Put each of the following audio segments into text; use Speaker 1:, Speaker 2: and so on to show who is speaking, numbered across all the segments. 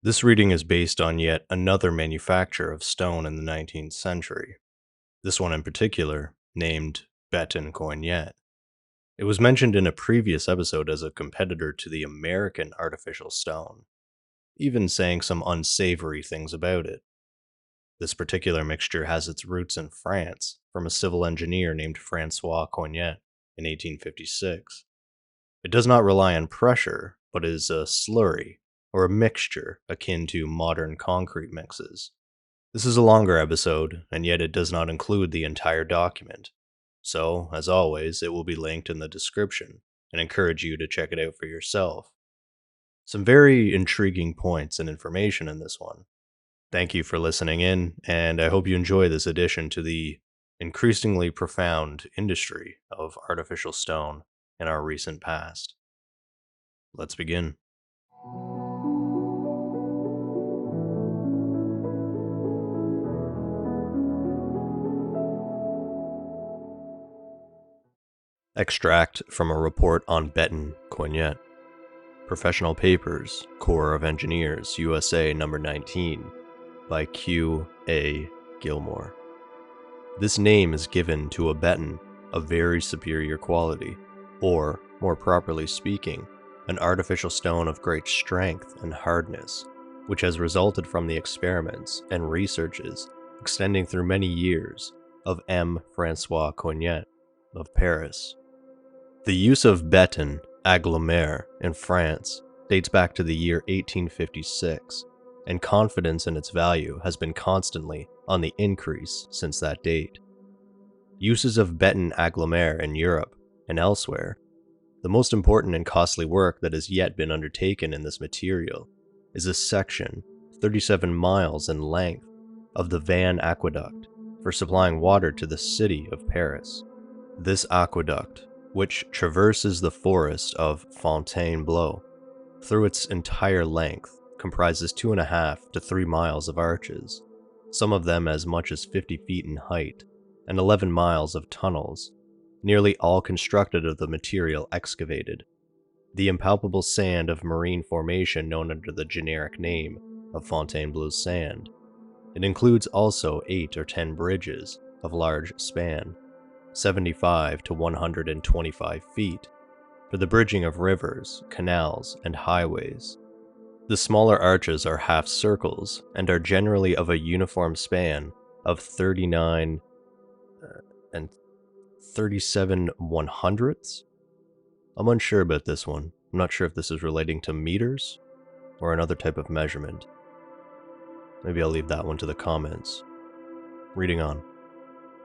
Speaker 1: This reading is based on yet another manufacture of stone in the 19th century. This one in particular, named Béton Coignet. It was mentioned in a previous episode as a competitor to the American artificial stone, even saying some unsavory things about it. This particular mixture has its roots in France from a civil engineer named Francois Coignet in 1856. It does not rely on pressure, but is a slurry or a mixture akin to modern concrete mixes. This is a longer episode, and yet it does not include the entire document. So, as always, it will be linked in the description and encourage you to check it out for yourself. Some very intriguing points and information in this one. Thank you for listening in, and I hope you enjoy this addition to the increasingly profound industry of artificial stone in our recent past. Let's begin. Extract from a report on Béton Coignet. Professional Papers, Corps of Engineers, USA number 19, by Q. A. Gilmore. This name is given to a beton of very superior quality, or, more properly speaking, an artificial stone of great strength and hardness, which has resulted from the experiments and researches extending through many years of M. Francois Coignet of Paris. The use of béton aggloméré in France dates back to the year 1856, and confidence in its value has been constantly on the increase since that date. Uses of béton aggloméré in Europe and elsewhere. The most important and costly work that has yet been undertaken in this material is a section 37 miles in length of the Van Aqueduct for supplying water to the city of Paris. This aqueduct, which traverses the forest of Fontainebleau through its entire length, comprises 2.5 to 3 miles of arches, some of them as much as 50 feet in height, and 11 miles of tunnels, nearly all constructed of the material excavated, the impalpable sand of marine formation known under the generic name of Fontainebleau sand. It includes also 8 or 10 bridges of large span, 75 to 125 feet, for the bridging of rivers, canals, and highways. The smaller arches are half circles and are generally of a uniform span of 39 and 37/100ths. I'm unsure about this one. I'm not sure if this is relating to meters or another type of measurement. Maybe I'll leave that one to the comments. Reading on.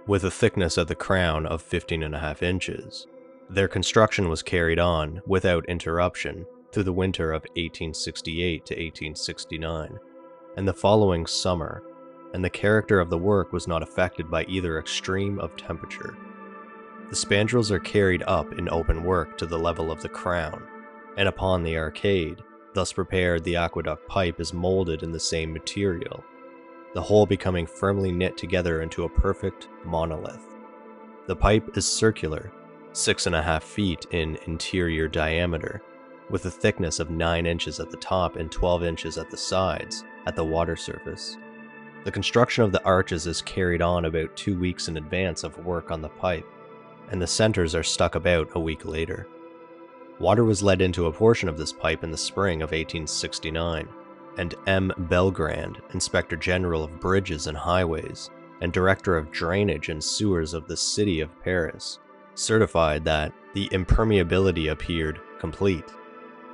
Speaker 1: With a thickness at the crown of 15.5 inches, their construction was carried on without interruption through the winter of 1868 to 1869 and the following summer, and the character of the work was not affected by either extreme of temperature. The spandrels are carried up in open work to the level of the crown, and upon the arcade, thus prepared, the aqueduct pipe is molded in the same material, the whole becoming firmly knit together into a perfect monolith. The pipe is circular, 6.5 feet in interior diameter, with a thickness of 9 inches at the top and 12 inches at the sides at the water surface. The construction of the arches is carried on about 2 weeks in advance of work on the pipe, and the centers are stuck about a week later. Water was let into a portion of this pipe in the spring of 1869, and M. Belgrand, Inspector General of Bridges and Highways, and Director of Drainage and Sewers of the City of Paris, certified that the impermeability appeared complete.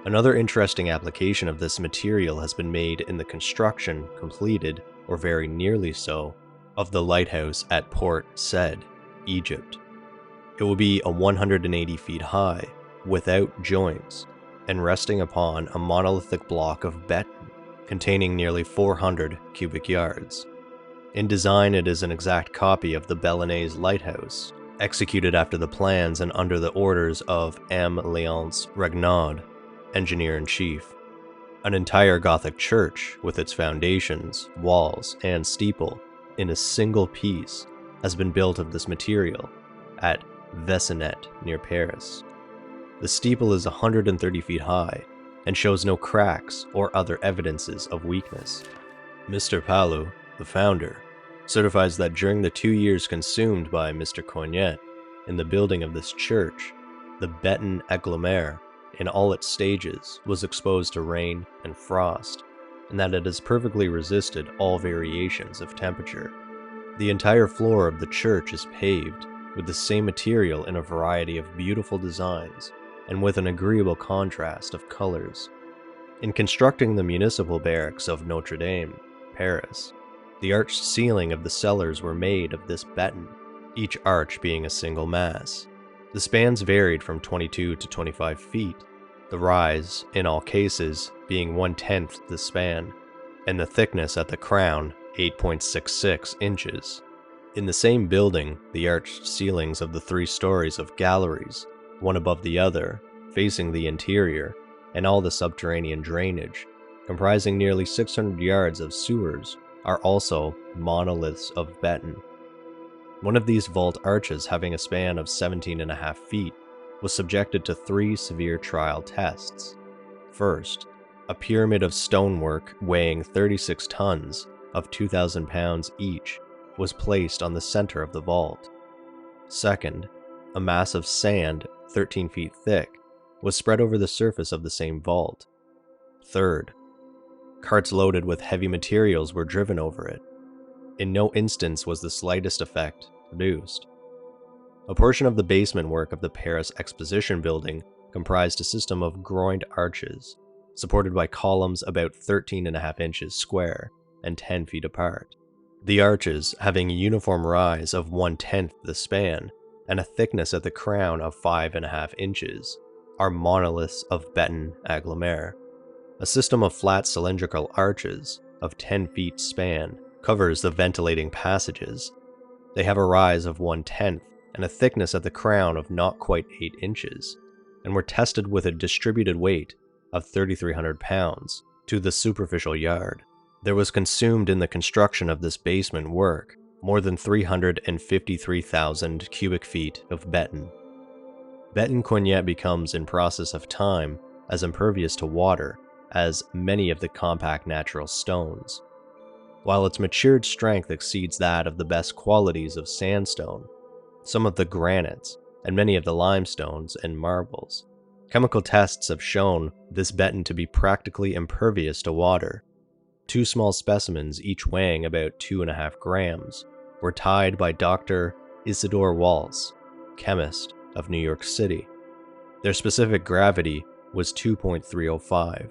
Speaker 1: Another interesting application of this material has been made in the construction completed, or very nearly so, of the lighthouse at Port Said, Egypt. It will be a 180 feet high, without joints, and resting upon a monolithic block of béton, containing nearly 400 cubic yards. In design, it is an exact copy of the Belinese lighthouse, executed after the plans and under the orders of M. Léonce Regnaud, Engineer-in-Chief. An entire Gothic church, with its foundations, walls, and steeple, in a single piece, has been built of this material, at Vessinet, near Paris. The steeple is 130 feet high, and shows no cracks or other evidences of weakness. Mr. Palou, the founder, certifies that during the 2 years consumed by Mr. Coignet in the building of this church, the Beton Coignet, in all its stages, was exposed to rain and frost, and that it has perfectly resisted all variations of temperature. The entire floor of the church is paved with the same material in a variety of beautiful designs and with an agreeable contrast of colors. In constructing the municipal barracks of Notre Dame, Paris, the arched ceiling of the cellars were made of this beton, each arch being a single mass. The spans varied from 22 to 25 feet, the rise, in all cases, being 1/10 the span, and the thickness at the crown 8.66 inches. In the same building, the arched ceilings of the 3 stories of galleries, one above the other, facing the interior, and all the subterranean drainage, comprising nearly 600 yards of sewers, are also monoliths of beton. One of these vault arches, having a span of 17.5 feet, was subjected to 3 severe trial tests. First, a pyramid of stonework weighing 36 tons of 2,000 pounds each was placed on the center of the vault. Second, a mass of sand 13 feet thick was spread over the surface of the same vault. Third, carts loaded with heavy materials were driven over it. In no instance was the slightest effect produced. A portion of the basement work of the Paris Exposition building comprised a system of groined arches, supported by columns about 13.5 inches square and 10 feet apart. The arches, having a uniform rise of 1/10 the span and a thickness at the crown of 5.5 inches, are monoliths of Beton Coignet. A system of flat cylindrical arches of 10 feet span covers the ventilating passages. They have a rise of 1/10 and a thickness at the crown of not quite 8 inches, and were tested with a distributed weight of 3,300 pounds to the superficial yard. There was consumed in the construction of this basement work more than 353,000 cubic feet of beton. Beton Coignet becomes, in process of time, as impervious to water as many of the compact natural stones. While its matured strength exceeds that of the best qualities of sandstone, some of the granites, and many of the limestones and marbles, chemical tests have shown this beton to be practically impervious to water. 2 small specimens, each weighing about 2.5 grams, were tied by Dr. Isidore Walz, chemist of New York City. Their specific gravity was 2.305.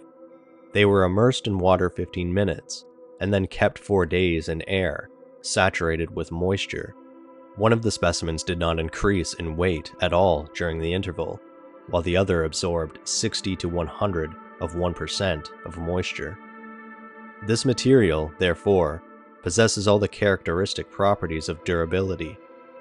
Speaker 1: They were immersed in water 15 minutes, and then kept 4 days in air, saturated with moisture. One of the specimens did not increase in weight at all during the interval, while the other absorbed 60 to 100 of 1% of moisture. This material, therefore, possesses all the characteristic properties of durability,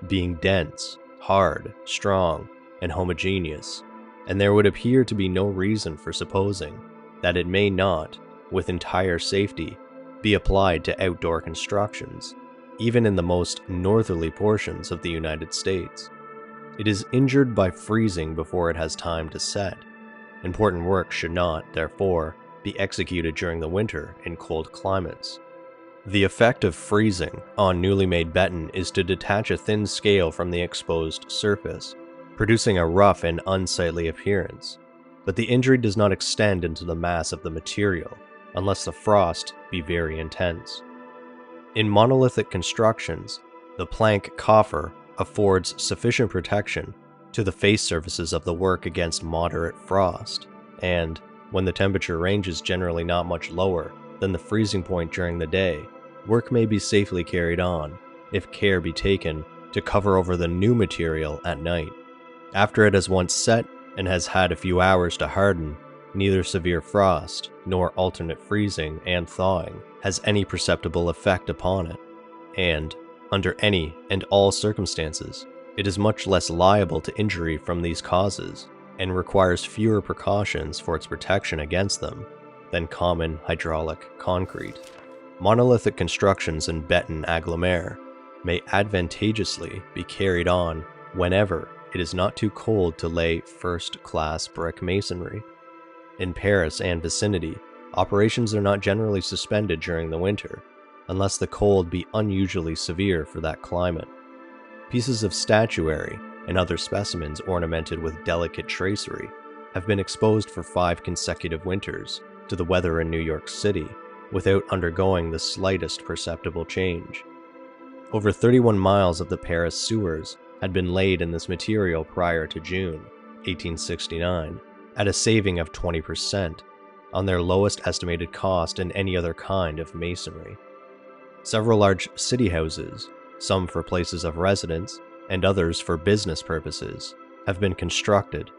Speaker 1: being dense, hard, strong, and homogeneous, and there would appear to be no reason for supposing that it may not, with entire safety, be applied to outdoor constructions, even in the most northerly portions of the United States. It is injured by freezing before it has time to set. Important work should not, therefore, be executed during the winter in cold climates. The effect of freezing on newly made beton is to detach a thin scale from the exposed surface, producing a rough and unsightly appearance, but the injury does not extend into the mass of the material unless the frost be very intense. In monolithic constructions, the plank coffer affords sufficient protection to the face surfaces of the work against moderate frost, and, when the temperature range is generally not much lower than the freezing point during the day, work may be safely carried on, if care be taken to cover over the new material at night. After it has once set and has had a few hours to harden, neither severe frost nor alternate freezing and thawing has any perceptible effect upon it, and, under any and all circumstances, it is much less liable to injury from these causes, and requires fewer precautions for its protection against them than common hydraulic concrete. Monolithic constructions in Beton Coignet may advantageously be carried on whenever it is not too cold to lay first-class brick masonry. In Paris and vicinity, operations are not generally suspended during the winter, unless the cold be unusually severe for that climate. Pieces of statuary and other specimens ornamented with delicate tracery have been exposed for 5 consecutive winters to the weather in New York City without undergoing the slightest perceptible change. Over 31 miles of the Paris sewers had been laid in this material prior to June 1869 at a saving of 20% on their lowest estimated cost in any other kind of masonry. Several large city houses, some for places of residence and others for business purposes, have been constructed,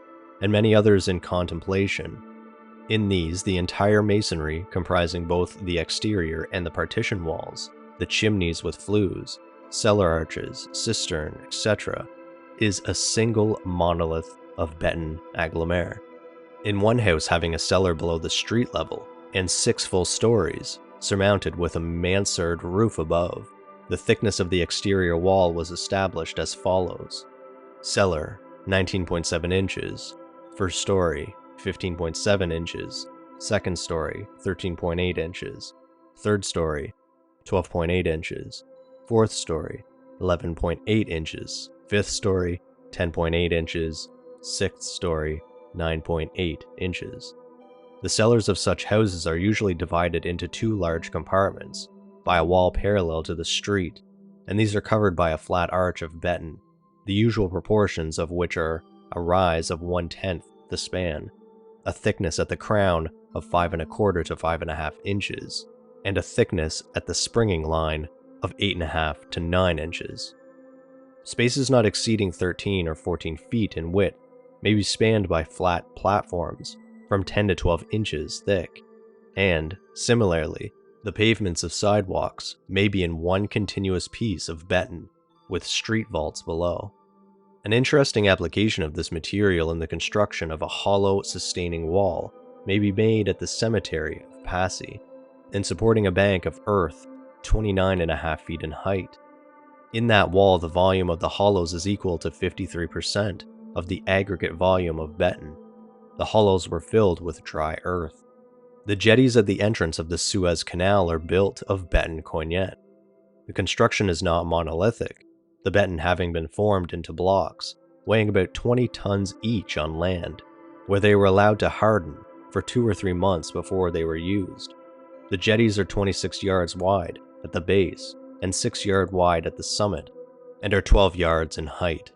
Speaker 1: and many others in contemplation. In these, the entire masonry, comprising both the exterior and the partition walls, the chimneys with flues, cellar arches, cistern, etc., is a single monolith of Beton agglomer. In one house having a cellar below the street level and 6 full stories, surmounted with a mansard roof above, the thickness of the exterior wall was established as follows: cellar 19.7 inches, first story 15.7 inches, second story 13.8 inches, third story 12.8 inches, fourth story 11.8 inches, fifth story 10.8 inches, sixth story 9.8 inches. The cellars of such houses are usually divided into 2 large compartments by a wall parallel to the street, and these are covered by a flat arch of beton, the usual proportions of which are a rise of 1/10 the span, a thickness at the crown of 5 1/4 to 5 1/2 inches, and a thickness at the springing line of 8 1/2 to 9 inches. Spaces not exceeding 13 or 14 feet in width may be spanned by flat platforms from 10 to 12 inches thick, and, similarly, the pavements of sidewalks may be in one continuous piece of beton, with street vaults below. An interesting application of this material in the construction of a hollow sustaining wall may be made at the cemetery of Passy, in supporting a bank of earth 29 1/2 feet in height. In that wall, the volume of the hollows is equal to 53% of the aggregate volume of beton. The hollows were filled with dry earth. The jetties at the entrance of the Suez Canal are built of Béton Coignet. The construction is not monolithic, the beton having been formed into blocks, weighing about 20 tons each on land, where they were allowed to harden for 2 or 3 months before they were used. The jetties are 26 yards wide at the base and 6 yards wide at the summit, and are 12 yards in height.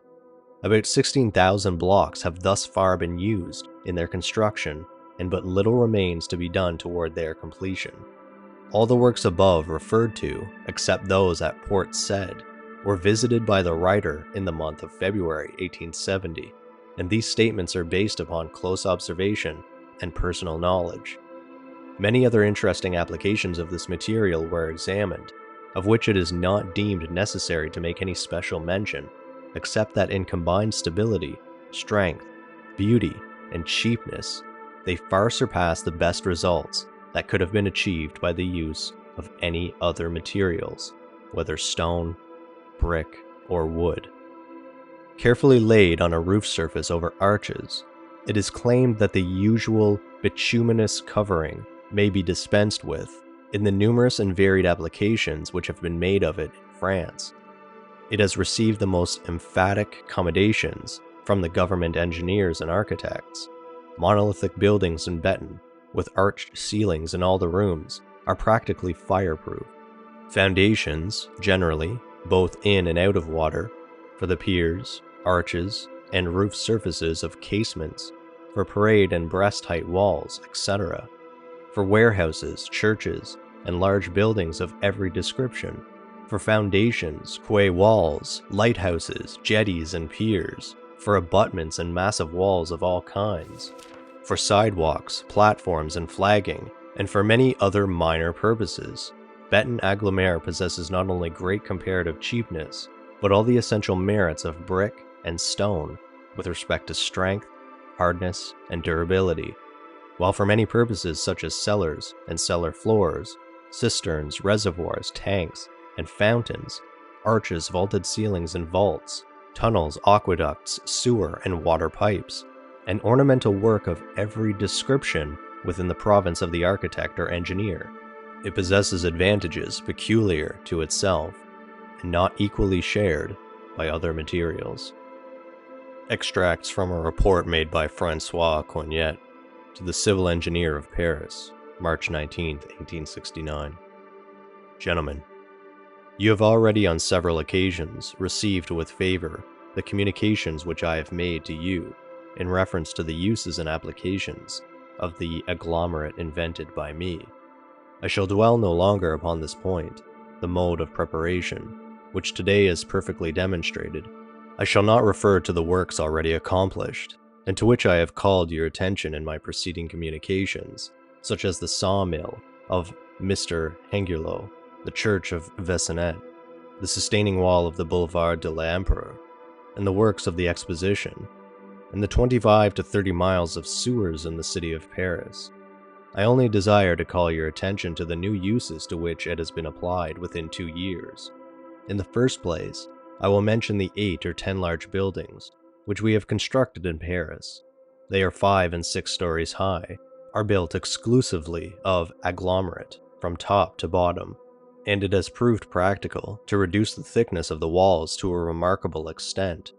Speaker 1: About 16,000 blocks have thus far been used in their construction, and but little remains to be done toward their completion. All the works above referred to, except those at Port Said, were visited by the writer in the month of February 1870, and these statements are based upon close observation and personal knowledge. Many other interesting applications of this material were examined, of which it is not deemed necessary to make any special mention, except that in combined stability, strength, beauty, and cheapness, they far surpass the best results that could have been achieved by the use of any other materials, whether stone, brick, or wood. Carefully laid on a roof surface over arches, it is claimed that the usual bituminous covering may be dispensed with in the numerous and varied applications which have been made of it in France. It has received the most emphatic commendations from the government engineers and architects. Monolithic buildings in beton, with arched ceilings in all the rooms, are practically fireproof. Foundations, generally, both in and out of water, for the piers, arches, and roof surfaces of casements, for parade and breast height walls, etc., for warehouses, churches, and large buildings of every description, for foundations, quay walls, lighthouses, jetties, and piers, for abutments and massive walls of all kinds, for sidewalks, platforms, and flagging, and for many other minor purposes. Beton agglomer possesses not only great comparative cheapness, but all the essential merits of brick and stone with respect to strength, hardness, and durability, while for many purposes such as cellars and cellar floors, cisterns, reservoirs, tanks, and fountains, arches, vaulted ceilings and vaults, tunnels, aqueducts, sewer and water pipes, an ornamental work of every description within the province of the architect or engineer. It possesses advantages peculiar to itself and not equally shared by other materials. Extracts from a report made by François Coignet to the civil engineer of Paris, March 19, 1869. Gentlemen, you have already on several occasions received with favor the communications which I have made to you in reference to the uses and applications of the agglomerate invented by me. I shall dwell no longer upon this point, the mode of preparation, which today is perfectly demonstrated. I shall not refer to the works already accomplished, and to which I have called your attention in my preceding communications, such as the sawmill of Mr. Hengulot, the church of Vessonet, the sustaining wall of the Boulevard de l'Empereur, and the works of the Exposition, and the 25 to 30 miles of sewers in the city of Paris. I only desire to call your attention to the new uses to which it has been applied within 2 years. In the first place, I will mention the 8 or 10 large buildings which we have constructed in Paris. They are 5 and 6 stories high, are built exclusively of agglomerate from top to bottom, and it has proved practical to reduce the thickness of the walls to a remarkable extent.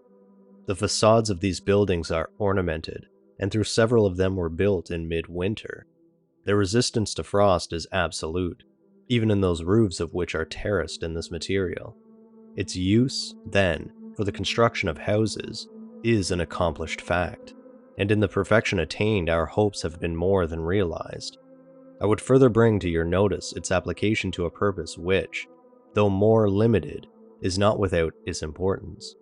Speaker 1: The facades of these buildings are ornamented, and through several of them were built in mid-winter. Their resistance to frost is absolute, even in those roofs of which are terraced in this material. Its use, then, for the construction of houses is an accomplished fact, and in the perfection attained our hopes have been more than realized. I would further bring to your notice its application to a purpose which, though more limited, is not without its importance.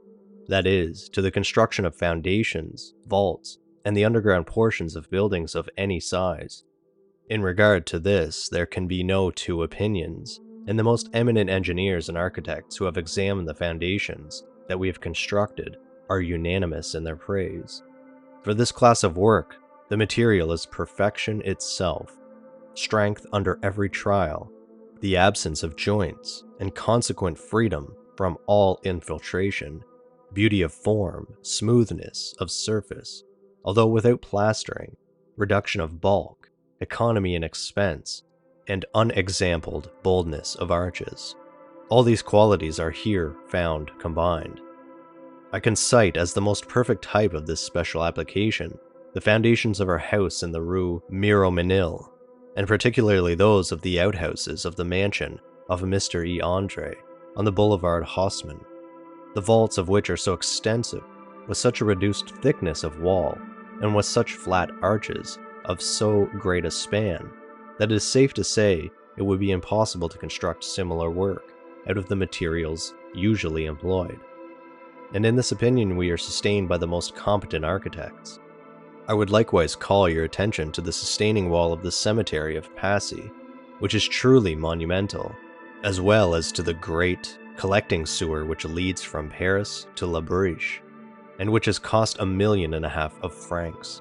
Speaker 1: That is, to the construction of foundations, vaults, and the underground portions of buildings of any size. In regard to this, there can be no two opinions, and the most eminent engineers and architects who have examined the foundations that we have constructed are unanimous in their praise. For this class of work, the material is perfection itself, strength under every trial, the absence of joints, and consequent freedom from all infiltration, beauty of form, smoothness of surface, although without plastering, reduction of bulk, economy in expense, and unexampled boldness of arches. All these qualities are here found combined. I can cite as the most perfect type of this special application the foundations of our house in the Rue Miromesnil, and particularly those of the outhouses of the mansion of Mr. E. André on the Boulevard Haussmann, the vaults of which are so extensive, with such a reduced thickness of wall, and with such flat arches of so great a span, that it is safe to say it would be impossible to construct similar work out of the materials usually employed. And in this opinion we are sustained by the most competent architects. I would likewise call your attention to the sustaining wall of the cemetery of Passy, which is truly monumental, as well as to the great collecting sewer which leads from Paris to La Briche, and which has cost $1.5 million of francs.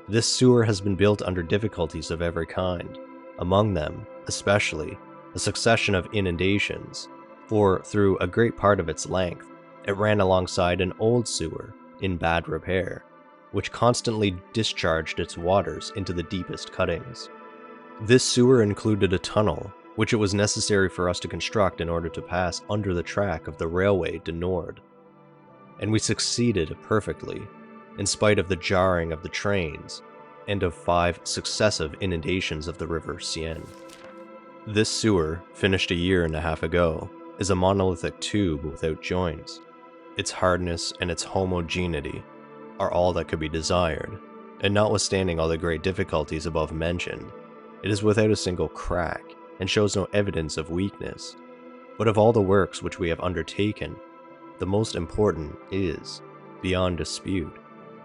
Speaker 1: This sewer has been built under difficulties of every kind, among them, especially, a succession of inundations, for through a great part of its length, it ran alongside an old sewer in bad repair, which constantly discharged its waters into the deepest cuttings. This sewer included a tunnel, which it was necessary for us to construct in order to pass under the track of the railway du Nord. And we succeeded perfectly, in spite of the jarring of the trains, and of 5 successive inundations of the river Seine. This sewer, finished 1.5 years ago, is a monolithic tube without joints. Its hardness and its homogeneity are all that could be desired, and notwithstanding all the great difficulties above mentioned, it is without a single crack, and shows no evidence of weakness. But of all the works which we have undertaken, the most important is, beyond dispute,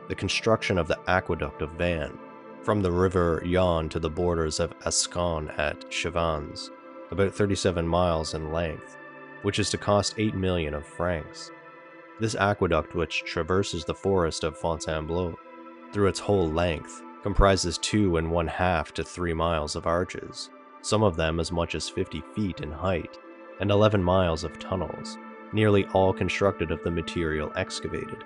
Speaker 1: the construction of the aqueduct of Vannes, from the river Yonne to the borders of Ascon at Chevans, about 37 miles in length, which is to cost 8 million of francs. This aqueduct, which traverses the forest of Fontainebleau through its whole length, comprises 2½ to 3 miles of arches, some of them as much as 50 feet in height, and 11 miles of tunnels, nearly all constructed of the material excavated.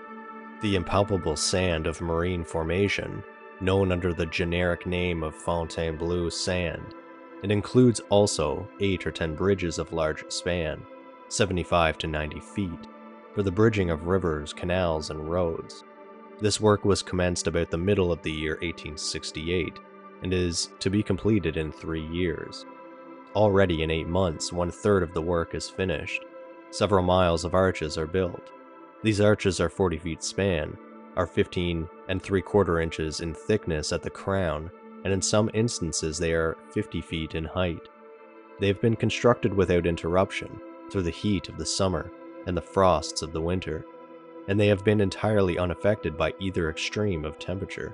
Speaker 1: The impalpable sand of marine formation, known under the generic name of Fontainebleau sand. It includes also 8 or 10 bridges of large span, 75 to 90 feet, for the bridging of rivers, canals, and roads. This work was commenced about the middle of the year 1868, and is to be completed in 3 years. Already in 8 months, 1/3 of the work is finished. Several miles of arches are built. These arches are 40 feet span, are 15 3/4 inches in thickness at the crown, and in some instances they are 50 feet in height. They have been constructed without interruption through the heat of the summer and the frosts of the winter, and they have been entirely unaffected by either extreme of temperature.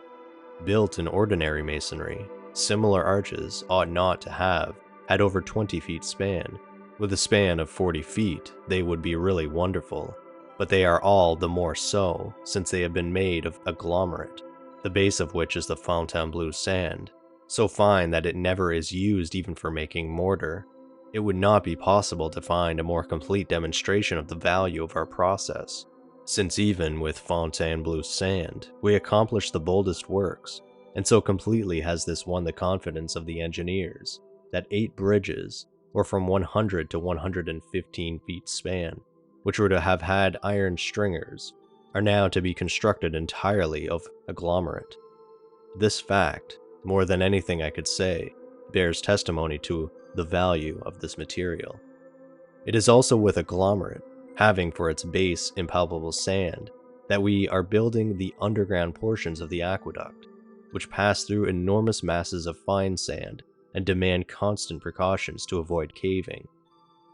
Speaker 1: Built in ordinary masonry, similar arches ought not to have had over 20 feet span. With a span of 40 feet, they would be really wonderful, but they are all the more so since they have been made of agglomerate, the base of which is the Fontainebleau sand, so fine that it never is used even for making mortar. It would not be possible to find a more complete demonstration of the value of our process, since even with Fontainebleau sand, we accomplish the boldest works, and so completely has this won the confidence of the engineers, that 8 bridges, or from 100 to 115 feet span, which were to have had iron stringers, are now to be constructed entirely of agglomerate. This fact, more than anything I could say, bears testimony to the value of this material. It is also with agglomerate, having for its base impalpable sand, that we are building the underground portions of the aqueduct, which pass through enormous masses of fine sand and demand constant precautions to avoid caving.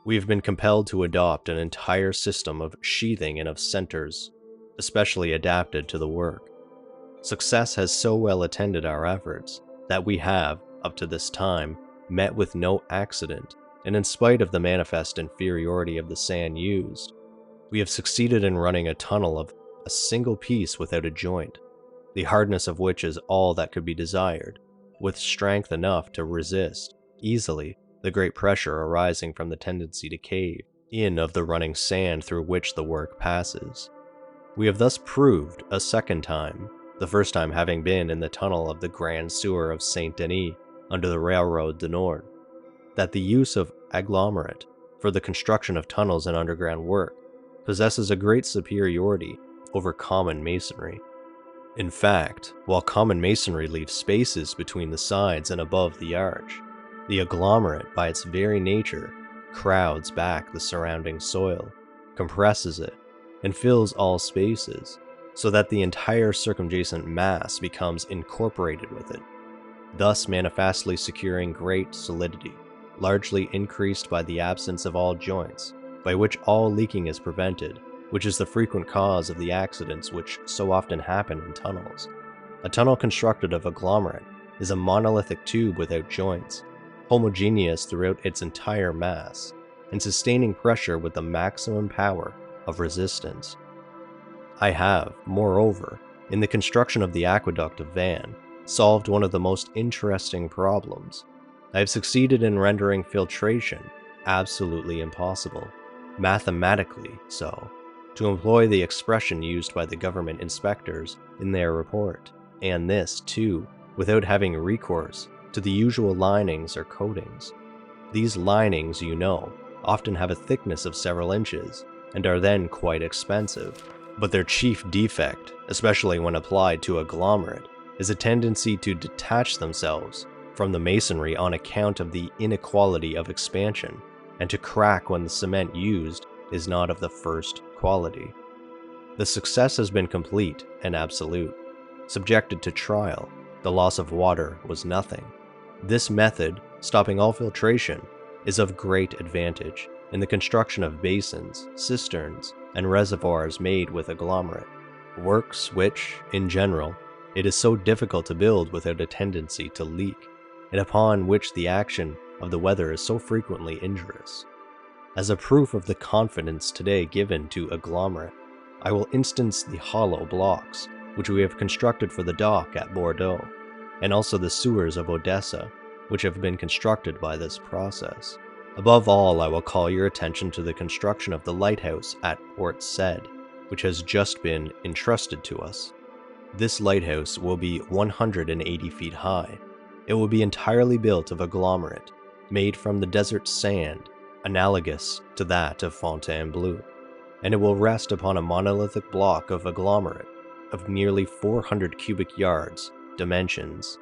Speaker 1: We have been compelled to adopt an entire system of sheathing and of centers, especially adapted to the work. Success has so well attended our efforts that we have, up to this time, met with no accident, and in spite of the manifest inferiority of the sand used, we have succeeded in running a tunnel of a single piece without a joint, the hardness of which is all that could be desired, with strength enough to resist easily the great pressure arising from the tendency to cave in of the running sand through which the work passes. We have thus proved a second time, the first time having been in the tunnel of the Grand Sewer of Saint Denis under the Railroad du Nord, that the use of agglomerate for the construction of tunnels and underground work possesses a great superiority over common masonry. In fact, while common masonry leaves spaces between the sides and above the arch, the agglomerate, by its very nature, crowds back the surrounding soil, compresses it, and fills all spaces, so that the entire circumjacent mass becomes incorporated with it, thus manifestly securing great solidity, largely increased by the absence of all joints, by which all leaking is prevented, which is the frequent cause of the accidents which so often happen in tunnels. A tunnel constructed of agglomerate is a monolithic tube without joints, homogeneous throughout its entire mass, and sustaining pressure with the maximum power of resistance. I have, moreover, in the construction of the aqueduct of Vannes, solved one of the most interesting problems. I have succeeded in rendering filtration absolutely impossible, mathematically so, to employ the expression used by the government inspectors in their report, and this, too, without having recourse to the usual linings or coatings. These linings, you know, often have a thickness of several inches, and are then quite expensive, but their chief defect, especially when applied to agglomerate, is a tendency to detach themselves from the masonry on account of the inequality of expansion, and to crack when the cement used is not of the first quality. The success has been complete and absolute. Subjected to trial, the loss of water was nothing. This method, stopping all filtration, is of great advantage in the construction of basins, cisterns, and reservoirs made with agglomerate, works which, in general, it is so difficult to build without a tendency to leak, and upon which the action of the weather is so frequently injurious. As a proof of the confidence today given to agglomerate, I will instance the hollow blocks which we have constructed for the dock at Bordeaux, and also the sewers of Odessa, which have been constructed by this process. Above all, I will call your attention to the construction of the lighthouse at Port Said, which has just been entrusted to us. This lighthouse will be 180 feet high. It will be entirely built of agglomerate, made from the desert sand, analogous to that of Fontainebleau, and it will rest upon a monolithic block of agglomerate of nearly 400 cubic yards dimensions.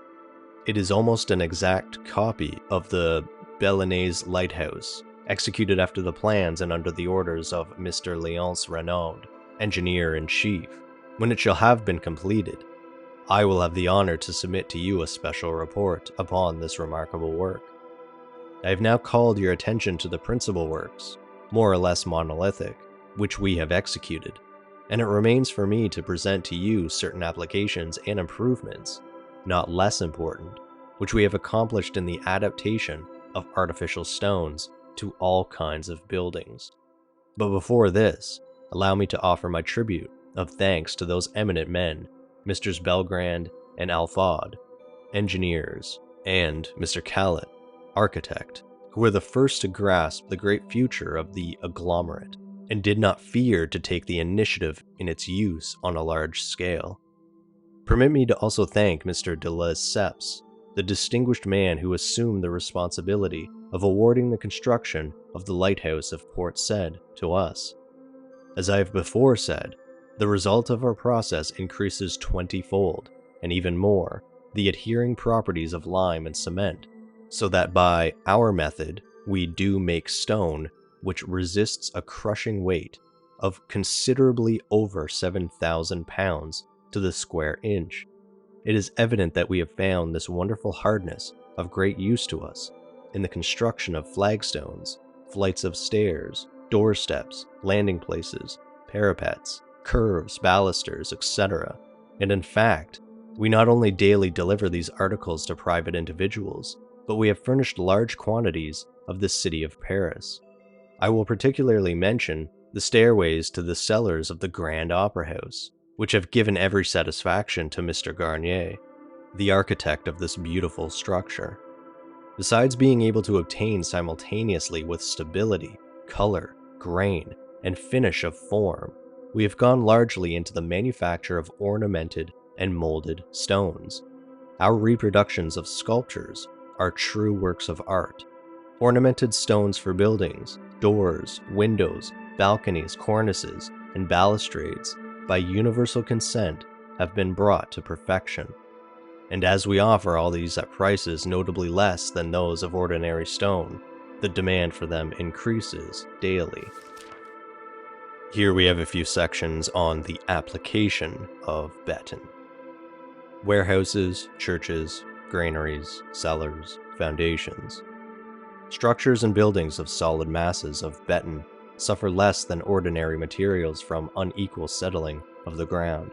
Speaker 1: It is almost an exact copy of the Belinese lighthouse, executed after the plans and under the orders of Mr. Léonce Renaud, engineer-in-chief. When it shall have been completed, I will have the honor to submit to you a special report upon this remarkable work. I have now called your attention to the principal works, more or less monolithic, which we have executed, and it remains for me to present to you certain applications and improvements, not less important, which we have accomplished in the adaptation of artificial stones to all kinds of buildings. But before this, allow me to offer my tribute of thanks to those eminent men, Messrs. Belgrand and Alphard, engineers, and Mr. Callet, architect, who were the first to grasp the great future of the agglomerate, and did not fear to take the initiative in its use on a large scale. Permit me to also thank Mr. de Lesseps, the distinguished man who assumed the responsibility of awarding the construction of the lighthouse of Port Said to us. As I have before said, the result of our process increases 20-fold, and even more, the adhering properties of lime and cement, so that by our method we do make stone which resists a crushing weight of considerably over 7,000 pounds to the square inch. It is evident that we have found this wonderful hardness of great use to us in the construction of flagstones, flights of stairs, doorsteps, landing places, parapets, curves, balusters, etc. And in fact, we not only daily deliver these articles to private individuals, but we have furnished large quantities of the city of Paris. I will particularly mention the stairways to the cellars of the Grand Opera House, which have given every satisfaction to Mr. Garnier, the architect of this beautiful structure. Besides being able to obtain simultaneously with stability, color, grain, and finish of form, we have gone largely into the manufacture of ornamented and molded stones. Our reproductions of sculptures are true works of art. Ornamented stones for buildings, doors, windows, balconies, cornices, and balustrades, by universal consent, have been brought to perfection. And as we offer all these at prices notably less than those of ordinary stone, the demand for them increases daily. Here we have a few sections on the application of beton. Warehouses, churches, granaries, cellars, foundations. Structures and buildings of solid masses of beton suffer less than ordinary materials from unequal settling of the ground,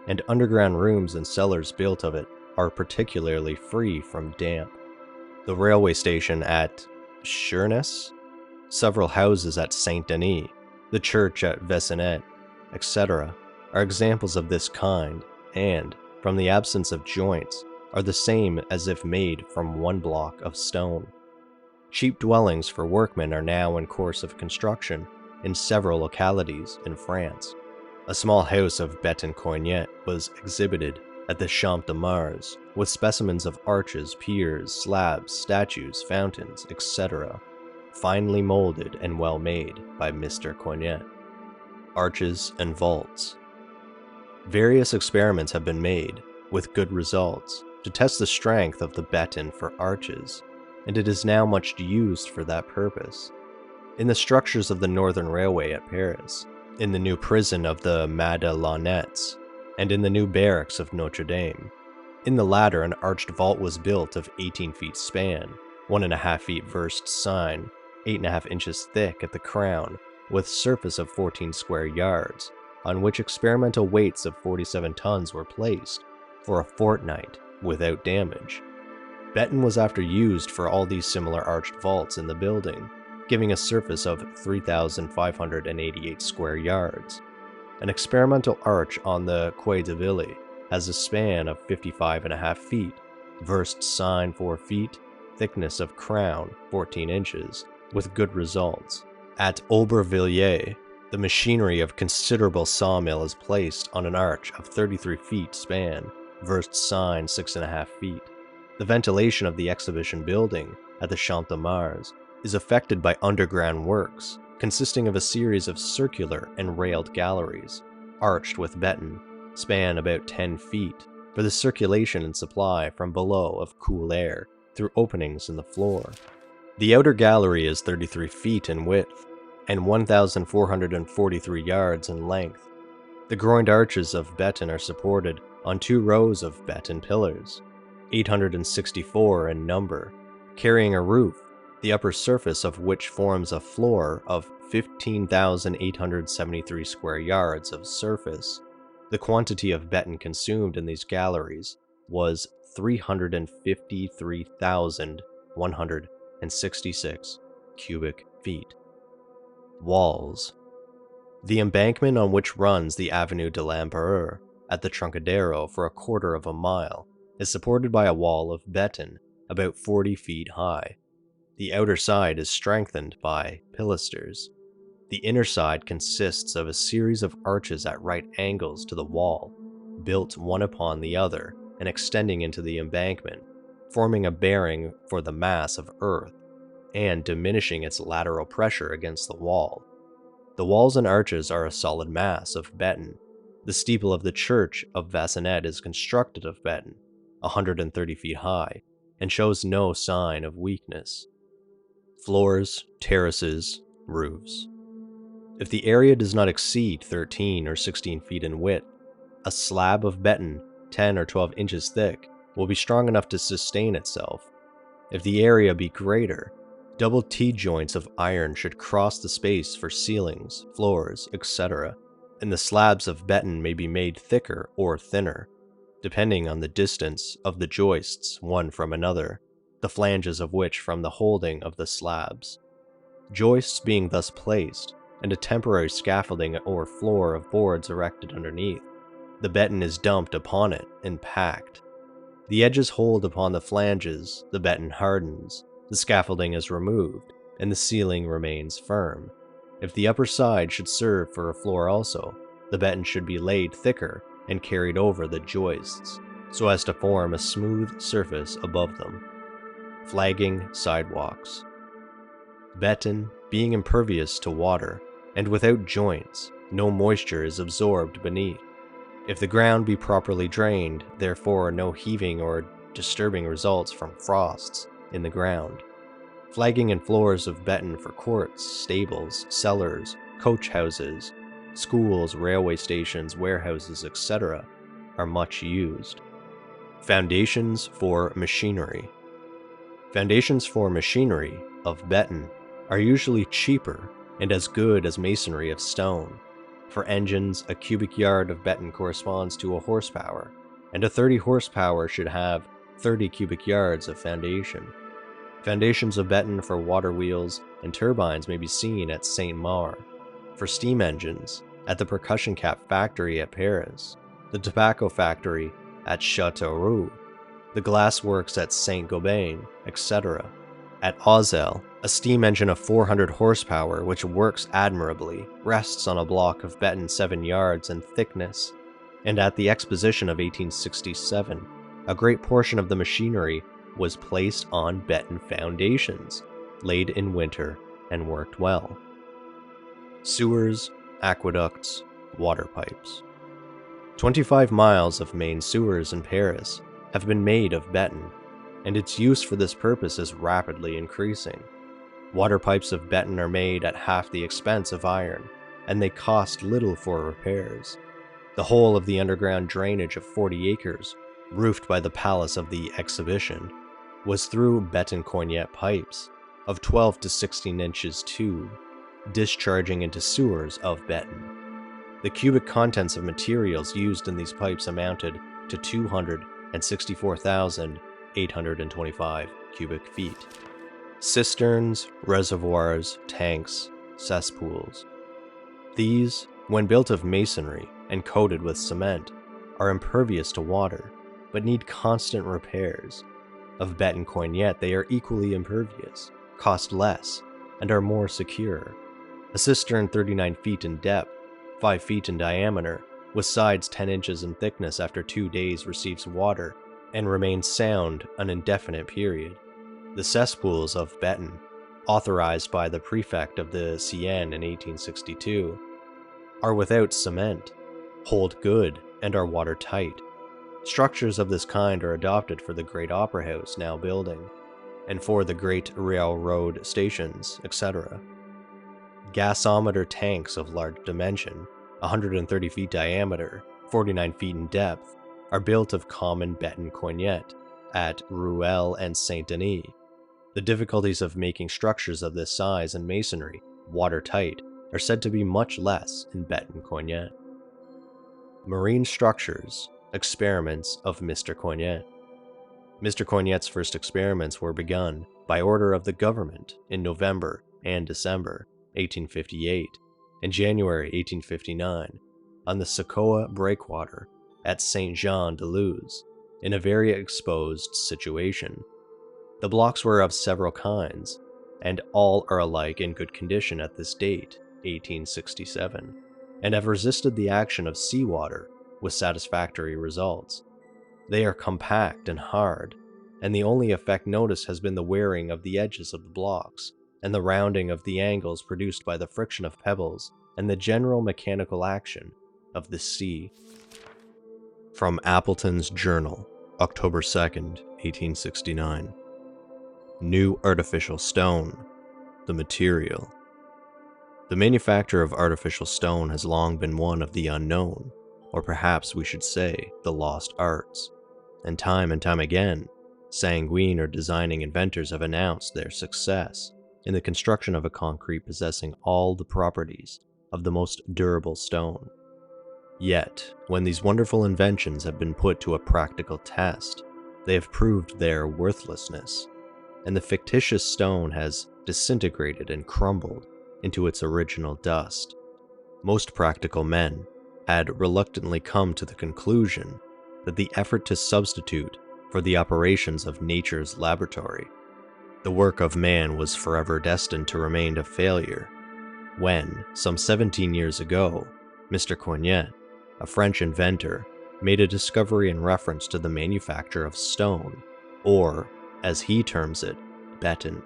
Speaker 1: and underground rooms and cellars built of it are particularly free from damp. The railway station at Sheerness, several houses at Saint-Denis, the church at Vessinet, etc., are examples of this kind, and, from the absence of joints, are the same as if made from one block of stone. Cheap dwellings for workmen are now in course of construction in several localities in France. A small house of Béton Coignet was exhibited at the Champ de Mars, with specimens of arches, piers, slabs, statues, fountains, etc., finely molded and well made by Mr. Coignet. Arches and vaults. Various experiments have been made, with good results, to test the strength of the beton for arches, and it is now much used for that purpose. In the structures of the Northern Railway at Paris, in the new prison of the Madelonnettes, and in the new barracks of Notre Dame. In the latter, an arched vault was built of 18 feet span, 1.5 feet versed sine, 8.5 inches thick at the crown, with surface of 14 square yards, on which experimental weights of 47 tons were placed, for a fortnight, without damage. Beton was after used for all these similar arched vaults in the building, giving a surface of 3,588 square yards. An experimental arch on the Quai de Ville has a span of 55.5 feet, versed sine 4 feet, thickness of crown 14 inches, with good results. At Aubervilliers, The machinery of considerable sawmill is placed on an arch of 33 feet span, versed sign 6.5 feet. The ventilation of the exhibition building at the Champ de Mars is affected by underground works, consisting of a series of circular and railed galleries, arched with beton, span about 10 feet, for the circulation and supply from below of cool air through openings in the floor. The outer gallery is 33 feet in width and 1,443 yards in length. The groined arches of beton are supported on 2 rows of beton pillars, 864 in number, carrying a roof, the upper surface of which forms a floor of 15,873 square yards of surface. The quantity of beton consumed in these galleries was 353,166 cubic feet. Walls. The embankment on which runs the Avenue de l'Empereur at the Troncadero for a quarter of a mile is supported by a wall of beton about 40 feet high. The outer side is strengthened by pilasters. The inner side consists of a series of arches at right angles to the wall, built one upon the other and extending into the embankment, forming a bearing for the mass of earth and diminishing its lateral pressure against the wall. The walls and arches are a solid mass of beton. The steeple of the church of Vassonet is constructed of beton, 130 feet high, and shows no sign of weakness. Floors, terraces, roofs. If the area does not exceed 13 or 16 feet in width, a slab of beton 10 or 12 inches thick will be strong enough to sustain itself. If the area be greater, double T-joints of iron should cross the space for ceilings, floors, etc., and the slabs of beton may be made thicker or thinner, depending on the distance of the joists one from another, the flanges of which from the holding of the slabs. Joists being thus placed, and a temporary scaffolding or floor of boards erected underneath, the beton is dumped upon it and packed. The edges hold upon the flanges, the beton hardens, the scaffolding is removed, and the ceiling remains firm. If the upper side should serve for a floor also, the beton should be laid thicker and carried over the joists, so as to form a smooth surface above them. Flagging sidewalks. Beton, being impervious to water, and without joints, no moisture is absorbed beneath. If the ground be properly drained, therefore no heaving or disturbing results from frosts in the ground. Flagging and floors of beton for courts, stables, cellars, coach houses, schools, railway stations, warehouses, etc. are much used. Foundations for machinery. Foundations for machinery of beton are usually cheaper and as good as masonry of stone. For engines, a cubic yard of beton corresponds to a horsepower, and a 30 horsepower should have 30 cubic yards of foundation. Foundations of beton for water wheels and turbines may be seen at Saint-Maur. For steam engines, at the percussion cap factory at Paris, the tobacco factory at Châteauroux, the glass works at Saint-Gobain, etc. At Auxerre, a steam engine of 400 horsepower which works admirably rests on a block of beton 7 yards in thickness, and at the Exposition of 1867, a great portion of the machinery was placed on beton foundations, laid in winter and worked well. Sewers, aqueducts, water pipes. 25 miles of main sewers in Paris have been made of beton, and its use for this purpose is rapidly increasing. Water pipes of beton are made at half the expense of iron, and they cost little for repairs. The whole of the underground drainage of 40 acres, roofed by the Palace of the Exhibition, was through Béton Coignet pipes of 12 to 16 inches tube, discharging into sewers of beton. The cubic contents of materials used in these pipes amounted to 264,825 cubic feet. Cisterns, reservoirs, tanks, cesspools. These, when built of masonry and coated with cement, are impervious to water, but need constant repairs. Of Béton Coignet, they are equally impervious, cost less, and are more secure. A cistern 39 feet in depth, 5 feet in diameter, with sides 10 inches in thickness after 2 days receives water and remains sound an indefinite period. The cesspools of Béton, authorized by the prefect of the Seine in 1862, are without cement, hold good, and are watertight. Structures of this kind are adopted for the great opera house now building, and for the great railroad stations, etc. Gasometer tanks of large dimension, 130 feet diameter, 49 feet in depth, are built of common Béton Coignet at Ruelle and Saint-Denis. The difficulties of making structures of this size and masonry watertight are said to be much less in Béton Coignet. Marine structures, experiments of Mr. Coignet. Mr. Coignet's first experiments were begun by order of the government in November and December 1858 and January 1859 on the Socoa breakwater at Saint-Jean-de-Luz in a very exposed situation. The blocks were of several kinds, and all are alike in good condition at this date, 1867, and have resisted the action of seawater with satisfactory results. They are compact and hard, and the only effect noticed has been the wearing of the edges of the blocks, and the rounding of the angles produced by the friction of pebbles and the general mechanical action of the sea. From Appleton's Journal, October 2nd, 1869. New artificial stone, the material. The manufacture of artificial stone has long been one of the unknown, or perhaps we should say the lost arts, and time again, sanguine or designing inventors have announced their success in the construction of a concrete possessing all the properties of the most durable stone. Yet, when these wonderful inventions have been put to a practical test, they have proved their worthlessness, and the fictitious stone has disintegrated and crumbled into its original dust. Most practical men had reluctantly come to the conclusion that the effort to substitute for the operations of nature's laboratory, the work of man was forever destined to remain a failure, when, some 17 years ago, Mr. Coignet, a French inventor, made a discovery in reference to the manufacture of stone, or, as he terms it, béton,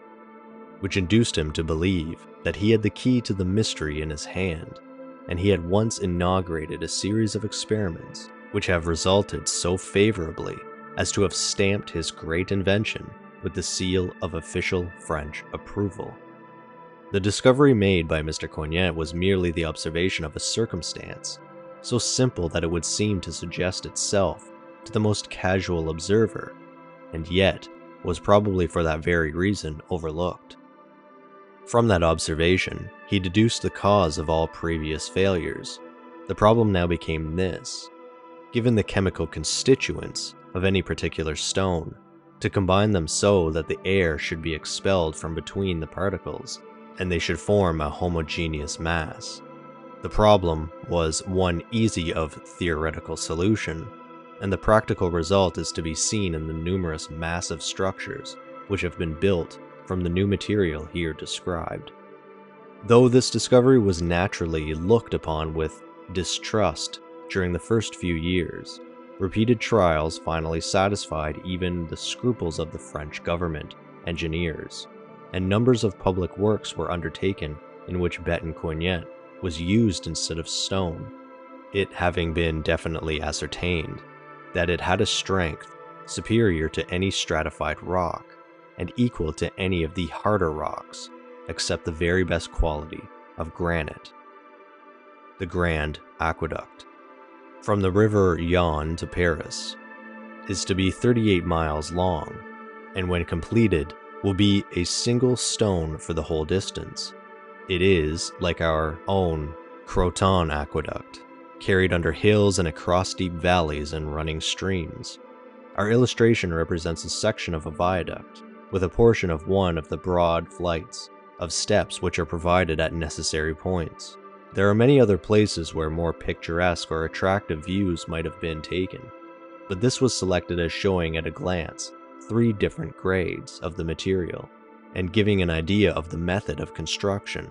Speaker 1: which induced him to believe that he had the key to the mystery in his hand, and he had once inaugurated a series of experiments which have resulted so favorably as to have stamped his great invention with the seal of official French approval. The discovery made by Mr. Coignet was merely the observation of a circumstance, so simple that it would seem to suggest itself to the most casual observer, and yet was probably for that very reason overlooked. From that observation, he deduced the cause of all previous failures. The problem now became this: given the chemical constituents of any particular stone, to combine them so that the air should be expelled from between the particles, and they should form a homogeneous mass. The problem was one easy of theoretical solution, and the practical result is to be seen in the numerous massive structures which have been built from the new material here described. Though this discovery was naturally looked upon with distrust during the first few years, repeated trials finally satisfied even the scruples of the French government engineers, and numbers of public works were undertaken in which Béton Coignet was used instead of stone, it having been definitely ascertained that it had a strength superior to any stratified rock, and equal to any of the harder rocks, except the very best quality of granite. The Grand Aqueduct, from the river Yonne to Paris, is to be 38 miles long, and when completed will be a single stone for the whole distance. It is, like our own Croton Aqueduct, carried under hills and across deep valleys and running streams. Our illustration represents a section of a viaduct, with a portion of one of the broad flights of steps which are provided at necessary points. There are many other places where more picturesque or attractive views might have been taken, but this was selected as showing at a glance 3 different grades of the material, and giving an idea of the method of construction.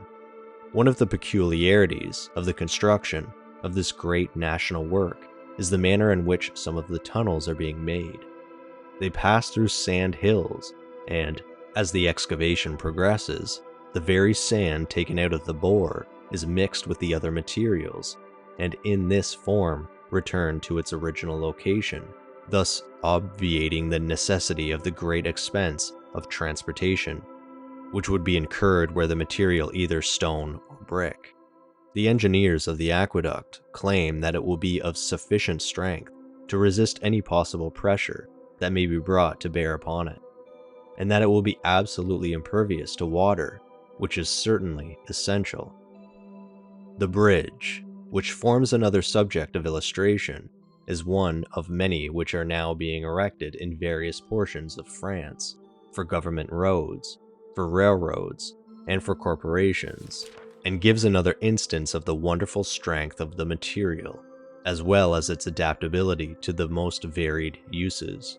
Speaker 1: One of the peculiarities of the construction of this great national work is the manner in which some of the tunnels are being made. They pass through sand hills, and as the excavation progresses, the very sand taken out of the bore is mixed with the other materials, and in this form returned to its original location, thus obviating the necessity of the great expense of transportation, which would be incurred were the material either stone or brick. The engineers of the aqueduct claim that it will be of sufficient strength to resist any possible pressure that may be brought to bear upon it, and that it will be absolutely impervious to water, which is certainly essential. The bridge, which forms another subject of illustration, is one of many which are now being erected in various portions of France, for government roads, for railroads, and for corporations, and gives another instance of the wonderful strength of the material, as well as its adaptability to the most varied uses.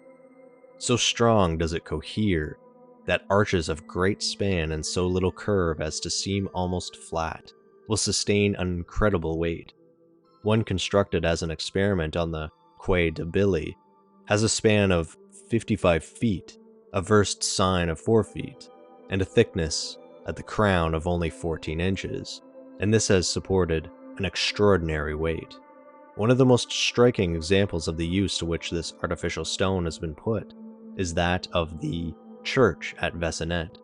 Speaker 1: So strong does it cohere, that arches of great span and so little curve as to seem almost flat, will sustain an incredible weight. One constructed as an experiment on the Quai de Billy has a span of 55 feet, a versed sign of 4 feet, and a thickness at the crown of only 14 inches, and this has supported an extraordinary weight. One of the most striking examples of the use to which this artificial stone has been put is that of the church at Vesonet,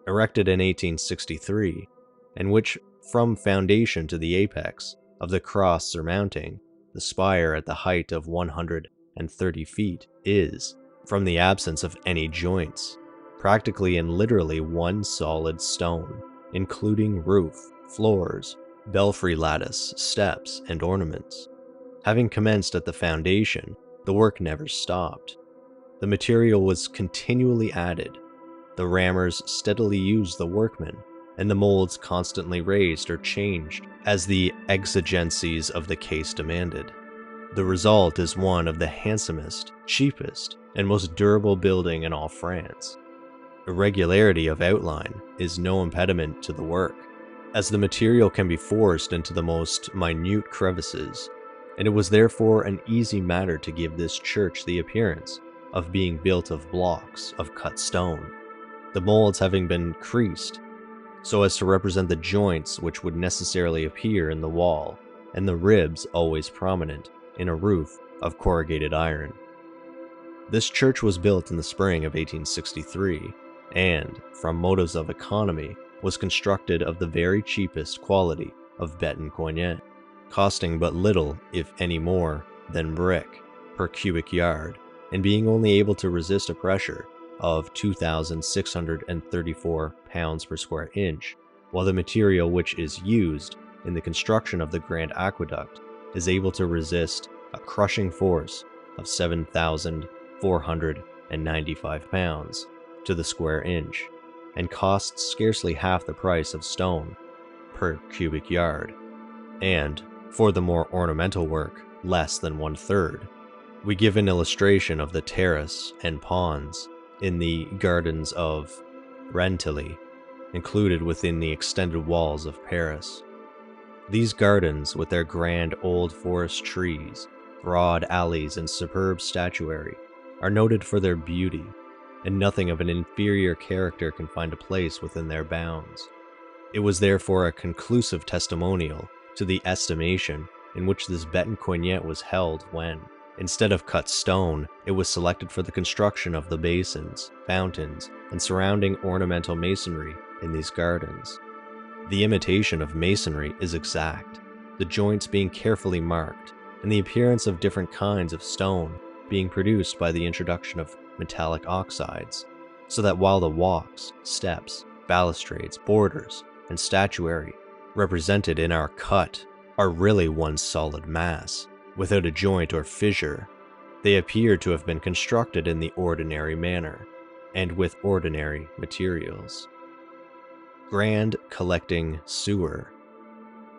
Speaker 1: erected in 1863, and which, from foundation to the apex of the cross surmounting the spire at the height of 130 feet, is, from the absence of any joints, practically and literally one solid stone, including roof, floors, belfry lattice, steps, and ornaments. Having commenced at the foundation, the work never stopped. The material was continually added, the rammers steadily used the workmen, and the molds constantly raised or changed as the exigencies of the case demanded. The result is one of the handsomest, cheapest, and most durable building in all France. Irregularity of outline is no impediment to the work, as the material can be forced into the most minute crevices, and it was therefore an easy matter to give this church the appearance of being built of blocks of cut stone, the molds having been creased so as to represent the joints which would necessarily appear in the wall, and the ribs always prominent in a roof of corrugated iron. This church was built in the spring of 1863, and, from motives of economy, was constructed of the very cheapest quality of Béton Coignet, costing but little, if any more, than brick per cubic yard, and being only able to resist a pressure of 2,634 pounds per square inch, while the material which is used in the construction of the Grand Aqueduct is able to resist a crushing force of 7,495 pounds to the square inch, and costs scarcely half the price of stone per cubic yard, and, for the more ornamental work, less than 1/3. We give an illustration of the terrace and ponds in the gardens of Rantilly, included within the extended walls of Paris. These gardens, with their grand old forest trees, broad alleys, and superb statuary, are noted for their beauty, and nothing of an inferior character can find a place within their bounds. It was therefore a conclusive testimonial to the estimation in which this Béton Coignet was held when, instead of cut stone, it was selected for the construction of the basins, fountains, and surrounding ornamental masonry in these gardens. The imitation of masonry is exact, the joints being carefully marked, and the appearance of different kinds of stone being produced by the introduction of metallic oxides, so that while the walks, steps, balustrades, borders, and statuary represented in our cut are really one solid mass, without a joint or fissure, they appear to have been constructed in the ordinary manner, and with ordinary materials. Grand Collecting Sewer.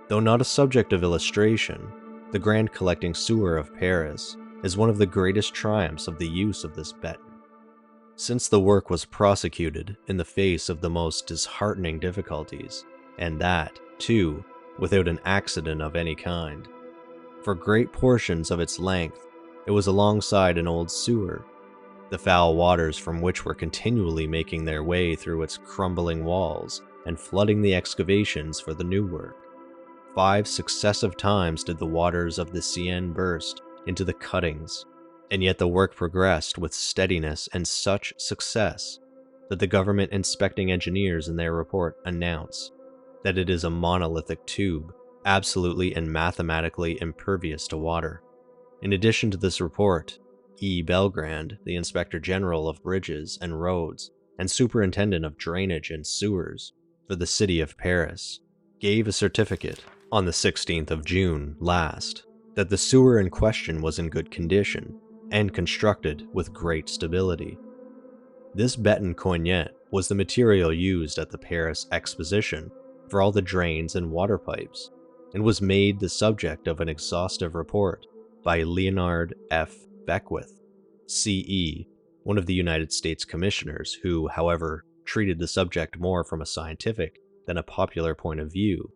Speaker 1: Though not a subject of illustration, the Grand Collecting Sewer of Paris is one of the greatest triumphs of the use of this béton. Since the work was prosecuted in the face of the most disheartening difficulties, and that, too, without an accident of any kind. For great portions of its length, it was alongside an old sewer, the foul waters from which were continually making their way through its crumbling walls and flooding the excavations for the new work. 5 successive times did the waters of the Seine burst into the cuttings, and yet the work progressed with steadiness and such success that the government inspecting engineers in their report announce that it is a monolithic tube, absolutely and mathematically impervious to water. In addition to this report, E. Belgrand, the Inspector General of Bridges and Roads and Superintendent of Drainage and Sewers for the city of Paris, gave a certificate on the 16th of June last that the sewer in question was in good condition and constructed with great stability. This Béton Coignet was the material used at the Paris Exposition for all the drains and water pipes, and was made the subject of an exhaustive report by Leonard F. Beckwith, C.E., one of the United States commissioners who, however, treated the subject more from a scientific than a popular point of view.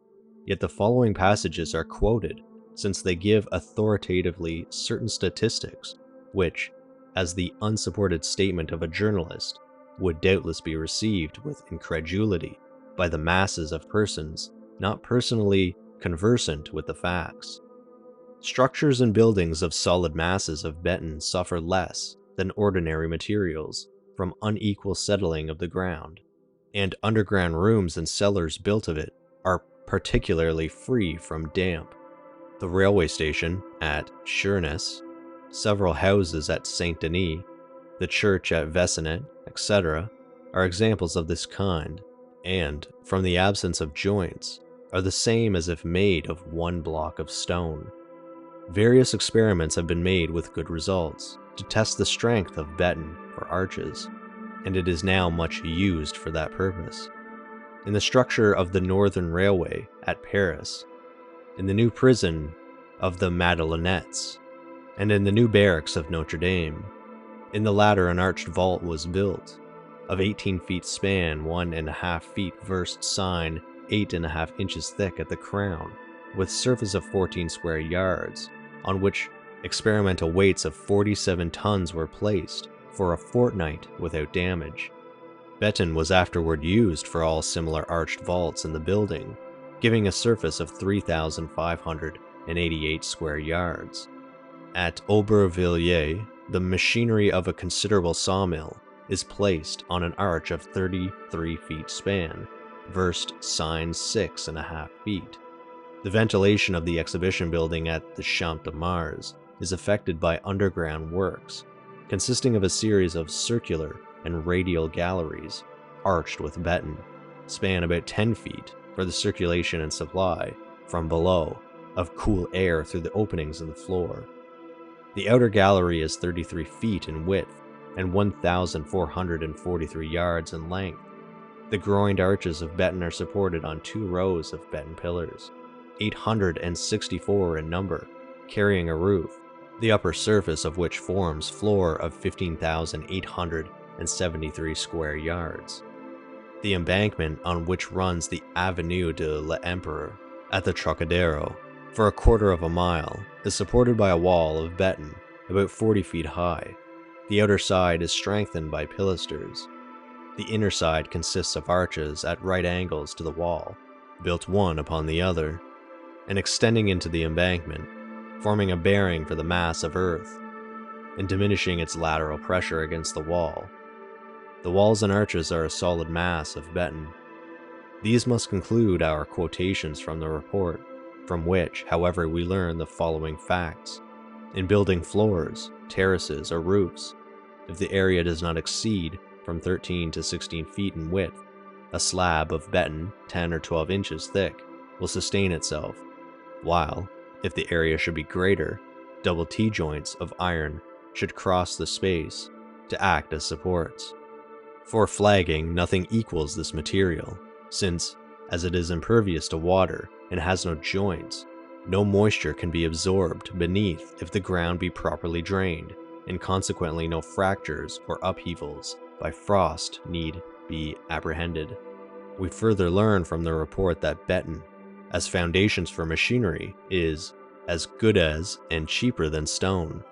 Speaker 1: Yet the following passages are quoted since they give authoritatively certain statistics which, as the unsupported statement of a journalist, would doubtless be received with incredulity by the masses of persons not personally conversant with the facts. Structures and buildings of solid masses of beton suffer less than ordinary materials from unequal settling of the ground, and underground rooms and cellars built of it are particularly free from damp. The railway station at Sheerness, several houses at Saint Denis, the church at Vessinet, etc., are examples of this kind, and, from the absence of joints, are the same as if made of one block of stone. Various experiments have been made with good results to test the strength of beton for arches, and it is now much used for that purpose. In the structure of the Northern Railway at Paris, in the new prison of the Madeleines, and in the new barracks of Notre Dame. In the latter an arched vault was built, of 18 feet span, 1.5 feet versed sign, 8.5 inches thick at the crown, with surface of 14 square yards, on which experimental weights of 47 tons were placed for a fortnight without damage. Beton was afterward used for all similar arched vaults in the building, giving a surface of 3,588 square yards. At Aubervilliers, the machinery of a considerable sawmill is placed on an arch of 33 feet span, versed sign 6.5 feet. The ventilation of the exhibition building at the Champ de Mars is effected by underground works, consisting of a series of circular and radial galleries, arched with beton, span about 10 feet for the circulation and supply, from below, of cool air through the openings in the floor. The outer gallery is 33 feet in width and 1,443 yards in length. The groined arches of beton are supported on 2 rows of beton pillars, 864 in number, carrying a roof, the upper surface of which forms floor of 15,873 square yards. The embankment on which runs the Avenue de l'Empereur at the Trocadero for a quarter of a mile is supported by a wall of beton about 40 feet high. The outer side is strengthened by pilasters. The inner side consists of arches at right angles to the wall, built one upon the other, and extending into the embankment, forming a bearing for the mass of earth, and diminishing its lateral pressure against the wall. The walls and arches are a solid mass of beton. These must conclude our quotations from the report, from which, however, we learn the following facts. In building floors, terraces, or roofs, if the area does not exceed from 13 to 16 feet in width, a slab of beton 10 or 12 inches thick will sustain itself, while, if the area should be greater, double T-joints of iron should cross the space to act as supports. For flagging, nothing equals this material, since, as it is impervious to water and has no joints, no moisture can be absorbed beneath if the ground be properly drained, and consequently no fractures or upheavals by frost need be apprehended. We further learn from the report that beton, as foundations for machinery, is as good as and cheaper than stone,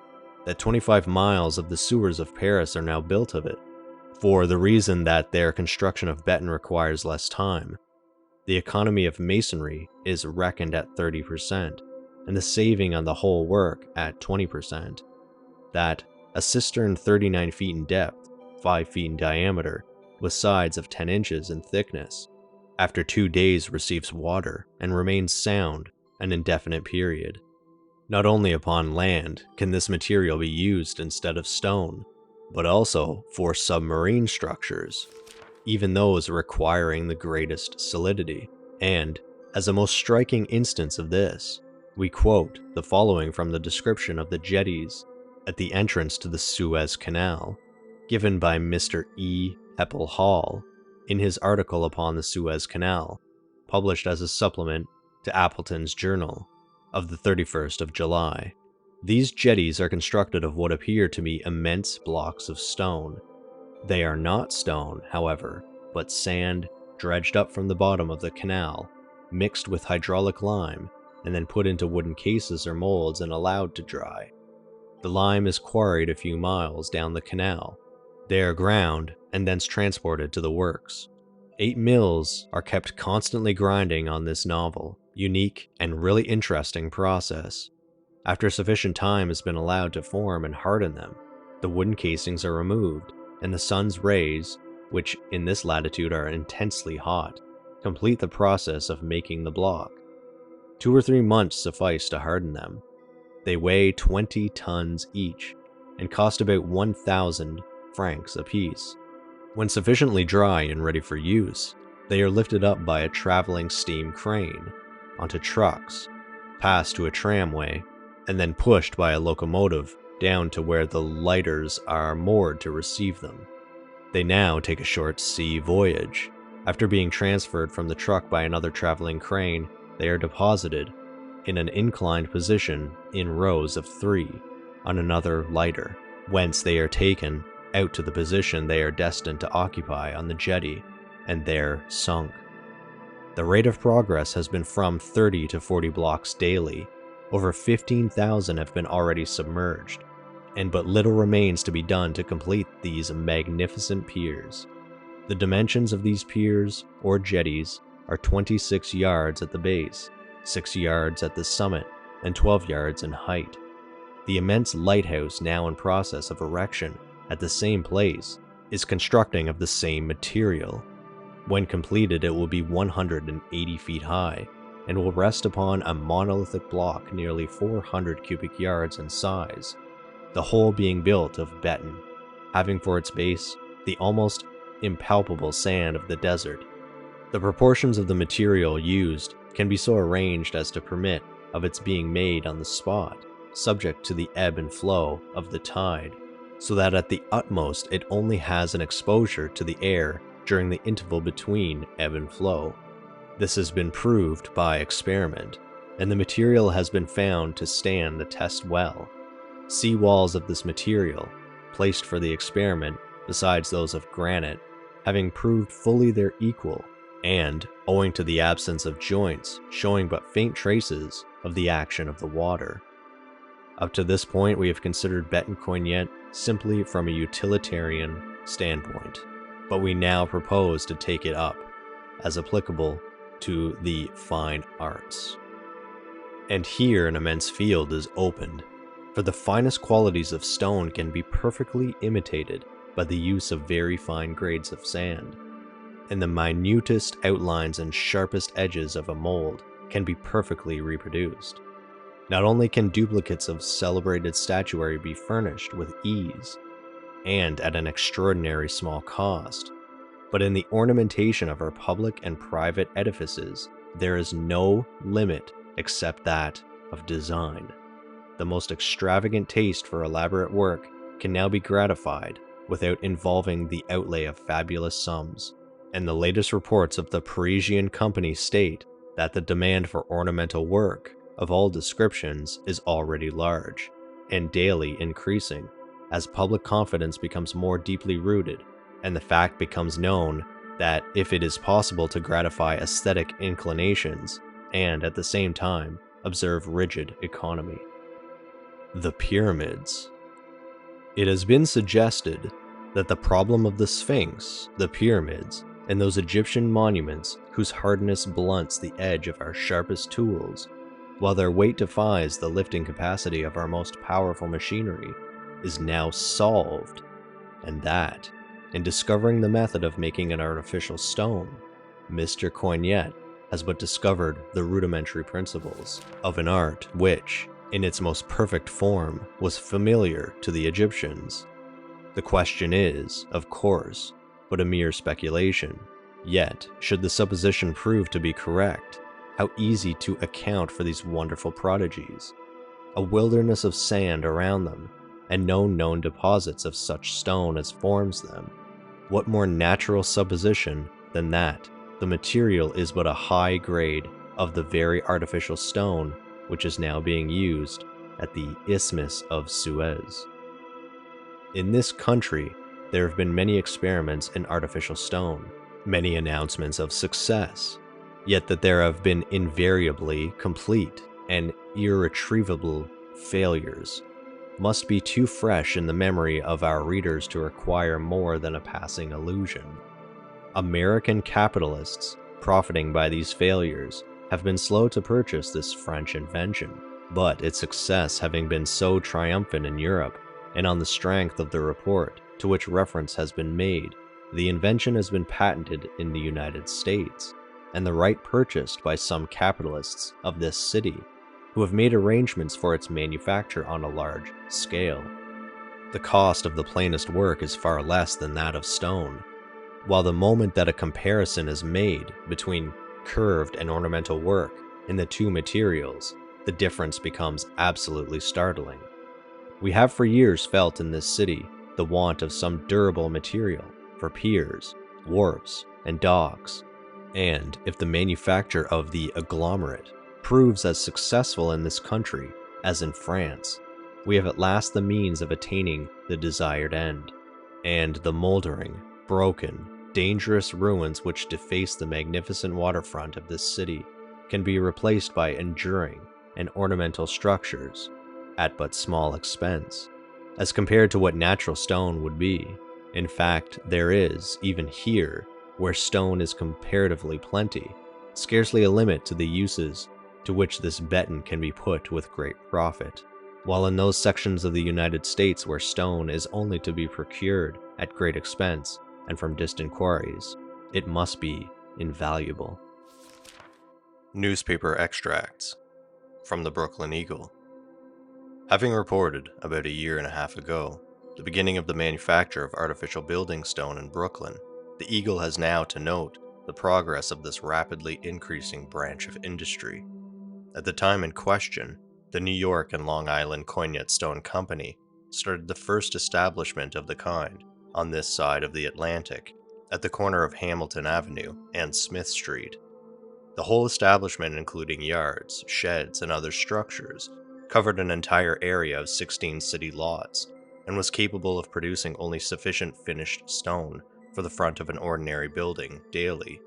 Speaker 1: that 25 miles of the sewers of Paris are now built of it, for the reason that their construction of beton requires less time. The economy of masonry is reckoned at 30%, and the saving on the whole work at 20%. That a cistern 39 feet in depth, 5 feet in diameter, with sides of 10 inches in thickness, after 2 days receives water and remains sound an indefinite period. Not only upon land can this material be used instead of stone, but also for submarine structures, even those requiring the greatest solidity. And, as a most striking instance of this, we quote the following from the description of the jetties at the entrance to the Suez Canal, given by Mr. E. Heppel Hall in his article upon the Suez Canal, published as a supplement to Appleton's Journal of the 31st of July. These jetties are constructed of what appear to me immense blocks of stone. They are not stone, however, but sand dredged up from the bottom of the canal, mixed with hydraulic lime, and then put into wooden cases or molds and allowed to dry. The lime is quarried a few miles down the canal. They are ground and thence transported to the works. 8 mills are kept constantly grinding on this novel, unique, and really interesting process. After sufficient time has been allowed to form and harden them, the wooden casings are removed, and the sun's rays, which in this latitude are intensely hot, complete the process of making the block. 2 or 3 months suffice to harden them. They weigh 20 tons each, and cost about 1,000 francs apiece. When sufficiently dry and ready for use, they are lifted up by a traveling steam crane onto trucks, passed to a tramway, and then pushed by a locomotive down to where the lighters are moored to receive them. They now take a short sea voyage. After being transferred from the truck by another traveling crane, they are deposited in an inclined position in rows of 3 on another lighter, whence they are taken out to the position they are destined to occupy on the jetty, and there sunk. The rate of progress has been from 30 to 40 blocks daily. Over 15,000 have been already submerged, and but little remains to be done to complete these magnificent piers. The dimensions of these piers, or jetties, are 26 yards at the base, 6 yards at the summit, and 12 yards in height. The immense lighthouse now in process of erection at the same place is constructing of the same material. When completed, it will be 180 feet high, and will rest upon a monolithic block nearly 400 cubic yards in size, the whole being built of beton, having for its base the almost impalpable sand of the desert. The proportions of the material used can be so arranged as to permit of its being made on the spot, subject to the ebb and flow of the tide, so that at the utmost it only has an exposure to the air during the interval between ebb and flow. This has been proved by experiment, and the material has been found to stand the test well. Sea walls of this material, placed for the experiment besides those of granite, having proved fully their equal, and, owing to the absence of joints, showing but faint traces of the action of the water. Up to this point, we have considered Béton Coignet simply from a utilitarian standpoint, but we now propose to take it up as applicable to the fine arts. And here an immense field is opened, for the finest qualities of stone can be perfectly imitated by the use of very fine grades of sand, and the minutest outlines and sharpest edges of a mold can be perfectly reproduced. Not only can duplicates of celebrated statuary be furnished with ease, and at an extraordinary small cost, but in the ornamentation of our public and private edifices, there is no limit except that of design. The most extravagant taste for elaborate work can now be gratified without involving the outlay of fabulous sums, and the latest reports of the Parisian company state that the demand for ornamental work of all descriptions is already large, and daily increasing, as public confidence becomes more deeply rooted, and the fact becomes known that if it is possible to gratify aesthetic inclinations and at the same time observe rigid economy. The pyramids. It has been suggested that the problem of the Sphinx, the pyramids, and those Egyptian monuments whose hardness blunts the edge of our sharpest tools, while their weight defies the lifting capacity of our most powerful machinery, is now solved, and that, in discovering the method of making an artificial stone, Mr. Coignet has but discovered the rudimentary principles of an art which, in its most perfect form, was familiar to the Egyptians. The question is, of course, but a mere speculation. Yet, should the supposition prove to be correct, how easy to account for these wonderful prodigies. A wilderness of sand around them, and no known deposits of such stone as forms them. What more natural supposition than that the material is but a high grade of the very artificial stone which is now being used at the Isthmus of Suez. In this country, there have been many experiments in artificial stone, many announcements of success, yet that there have been invariably complete and irretrievable failures must be too fresh in the memory of our readers to require more than a passing allusion. American capitalists, profiting by these failures, have been slow to purchase this French invention, but its success having been so triumphant in Europe, and on the strength of the report to which reference has been made, the invention has been patented in the United States, and the right purchased by some capitalists of this city, who have made arrangements for its manufacture on a large scale. The cost of the plainest work is far less than that of stone, while the moment that a comparison is made between curved and ornamental work in the two materials, the difference becomes absolutely startling. We have for years felt in this city the want of some durable material for piers, wharfs, and docks, and if the manufacture of the agglomerate proves as successful in this country as in France, we have at last the means of attaining the desired end, and the moldering, broken, dangerous ruins which deface the magnificent waterfront of this city can be replaced by enduring and ornamental structures at but small expense, as compared to what natural stone would be. In fact, there is, even here, where stone is comparatively plenty, scarcely a limit to the uses to which this beton can be put with great profit, while in those sections of the United States where stone is only to be procured at great expense and from distant quarries, it must be invaluable. Newspaper extracts from the Brooklyn Eagle. Having reported, about a year and a half ago, the beginning of the manufacture of artificial building stone in Brooklyn, the Eagle has now to note the progress of this rapidly increasing branch of industry. At the time in question, the New York and Long Island Coignet Stone Company started the first establishment of the kind on this side of the Atlantic, at the corner of Hamilton Avenue and Smith Street. The whole establishment, including yards, sheds, and other structures, covered an entire area of 16 city lots, and was capable of producing only sufficient finished stone for the front of an ordinary building daily.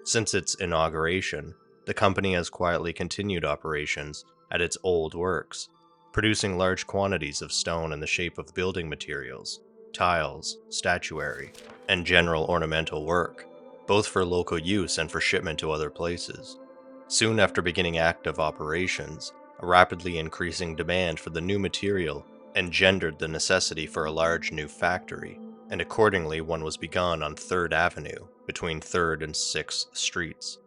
Speaker 1: Since its inauguration, the company has quietly continued operations at its old works, producing large quantities of stone in the shape of building materials, tiles, statuary, and general ornamental work, both for local use and for shipment to other places. Soon after beginning active operations, a rapidly increasing demand for the new material engendered the necessity for a large new factory, and accordingly one was begun on 3rd Avenue, between 3rd and 6th Streets.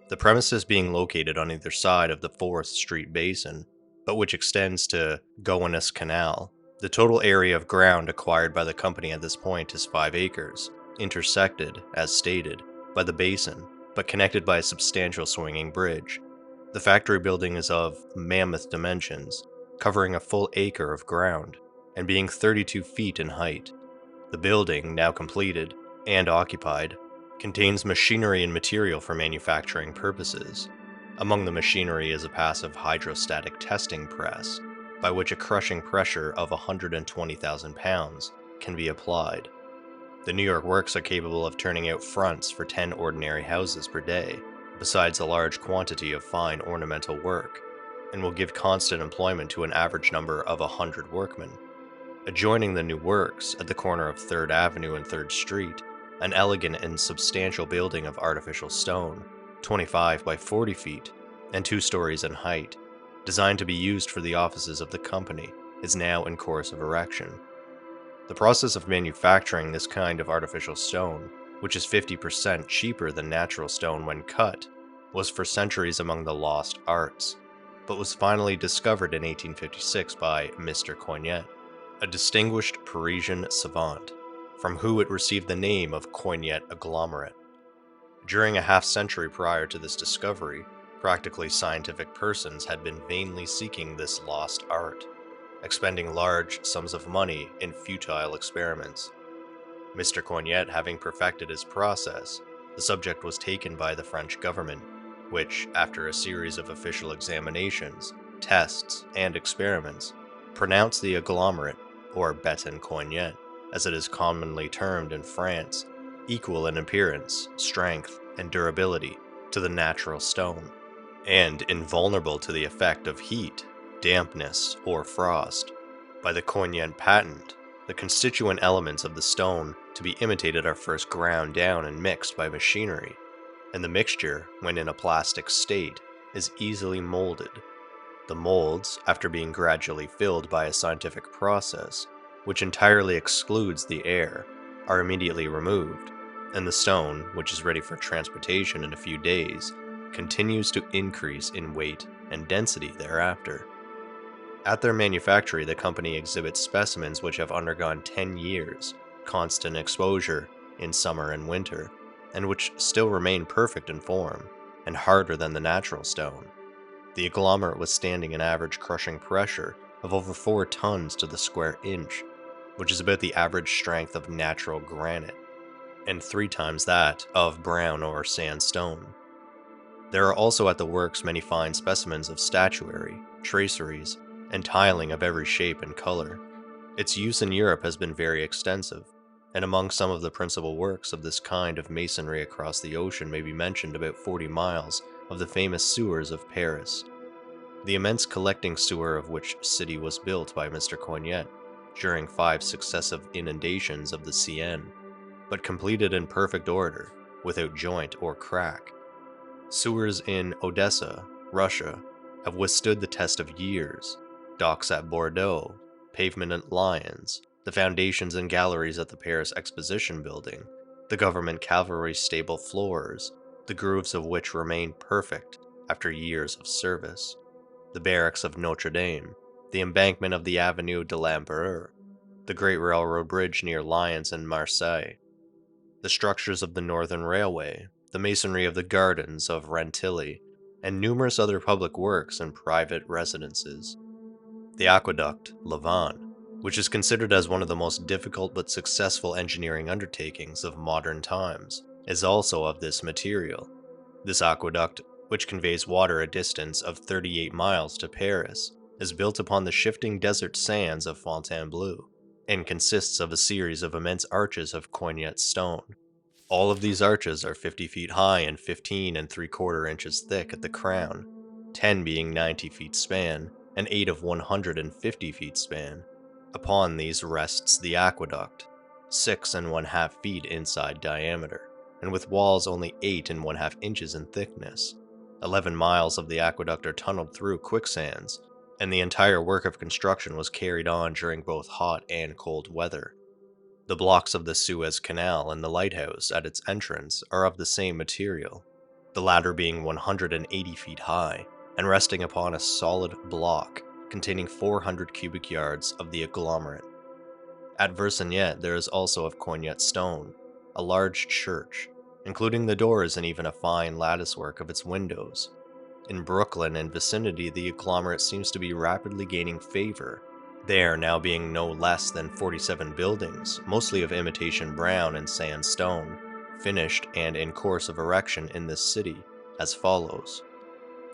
Speaker 1: The premises being located on either side of the 4th Street basin, but which extends to Gowanus Canal. The total area of ground acquired by the company at this point is 5 acres, intersected, as stated, by the basin, but connected by a substantial swinging bridge. The factory building is of mammoth dimensions, covering a full acre of ground, and being 32 feet in height. The building, now completed and occupied, contains machinery and material for manufacturing purposes. Among the machinery is a passive hydrostatic testing press, by which a crushing pressure of 120,000 pounds can be applied. The New York works are capable of turning out fronts for 10 ordinary houses per day, besides a large quantity of fine ornamental work, and will give constant employment to an average number of 100 workmen. Adjoining the new works, at the corner of 3rd Avenue and 3rd Street, an elegant and substantial building of artificial stone, 25 by 40 feet, and 2 stories in height, designed to be used for the offices of the company, is now in course of erection. The process of manufacturing this kind of artificial stone, which is 50% cheaper than natural stone when cut, was for centuries among the lost arts, but was finally discovered in 1856 by Mr. Coignet, a distinguished Parisian savant, from whom it received the name of Coignet agglomerate. During a half-century prior to this discovery, practically scientific persons had been vainly seeking this lost art, expending large sums of money in futile experiments. Mr. Coignet having perfected his process, the subject was taken by the French government, which, after a series of official examinations, tests, and experiments, pronounced the agglomerate, or Béton Coignet, as it is commonly termed in France, equal in appearance, strength, and durability to the natural stone, and invulnerable to the effect of heat, dampness, or frost. By the Coignet patent, the constituent elements of the stone to be imitated are first ground down and mixed by machinery, and the mixture, when in a plastic state, is easily molded. The molds, after being gradually filled by a scientific process, which entirely excludes the air, are immediately removed, and the stone, which is ready for transportation in a few days, continues to increase in weight and density thereafter. At their manufactory, the company exhibits specimens which have undergone 10 years, constant exposure in summer and winter, and which still remain perfect in form, and harder than the natural stone. The agglomerate withstanding an average crushing pressure of over 4 tons to the square inch, which is about the average strength of natural granite, and 3 times that of brown or sandstone. There are also at the works many fine specimens of statuary, traceries, and tiling of every shape and color. Its use in Europe has been very extensive, and among some of the principal works of this kind of masonry across the ocean may be mentioned about 40 miles of the famous sewers of Paris, the immense collecting sewer of which city was built by Mr. Coignet during 5 successive inundations of the Seine, but completed in perfect order, without joint or crack. Sewers in Odessa, Russia, have withstood the test of years. Docks at Bordeaux, pavement at Lyons, the foundations and galleries at the Paris Exposition Building, the government cavalry stable floors, the grooves of which remain perfect after years of service, the barracks of Notre Dame, the embankment of the Avenue de l'Empereur, the great railroad bridge near Lyons and Marseille, the structures of the Northern Railway, the masonry of the gardens of Rentilly, and numerous other public works and private residences. The aqueduct, Lavant, which is considered as one of the most difficult but successful engineering undertakings of modern times, is also of this material. This aqueduct, which conveys water a distance of 38 miles to Paris, is built upon the shifting desert sands of Fontainebleau, and consists of a series of immense arches of Coignet stone. All of these arches are 50 feet high and 15 3/4 inches thick at the crown, 10 being 90 feet span, and 8 of 150 feet span. Upon these rests the aqueduct, 6½ feet inside diameter, and with walls only 8½ inches in thickness. 11 miles of the aqueduct are tunneled through quicksands, and the entire work of construction was carried on during both hot and cold weather. The blocks of the Suez Canal and the lighthouse at its entrance are of the same material, the latter being 180 feet high, and resting upon a solid block containing 400 cubic yards of the agglomerate. At Versailles there is also of Coignet stone, a large church, including the doors and even a fine latticework of its windows. In Brooklyn and vicinity the agglomerate seems to be rapidly gaining favor, there now being no less than 47 buildings, mostly of imitation brown and sandstone, finished and in course of erection in this city, as follows.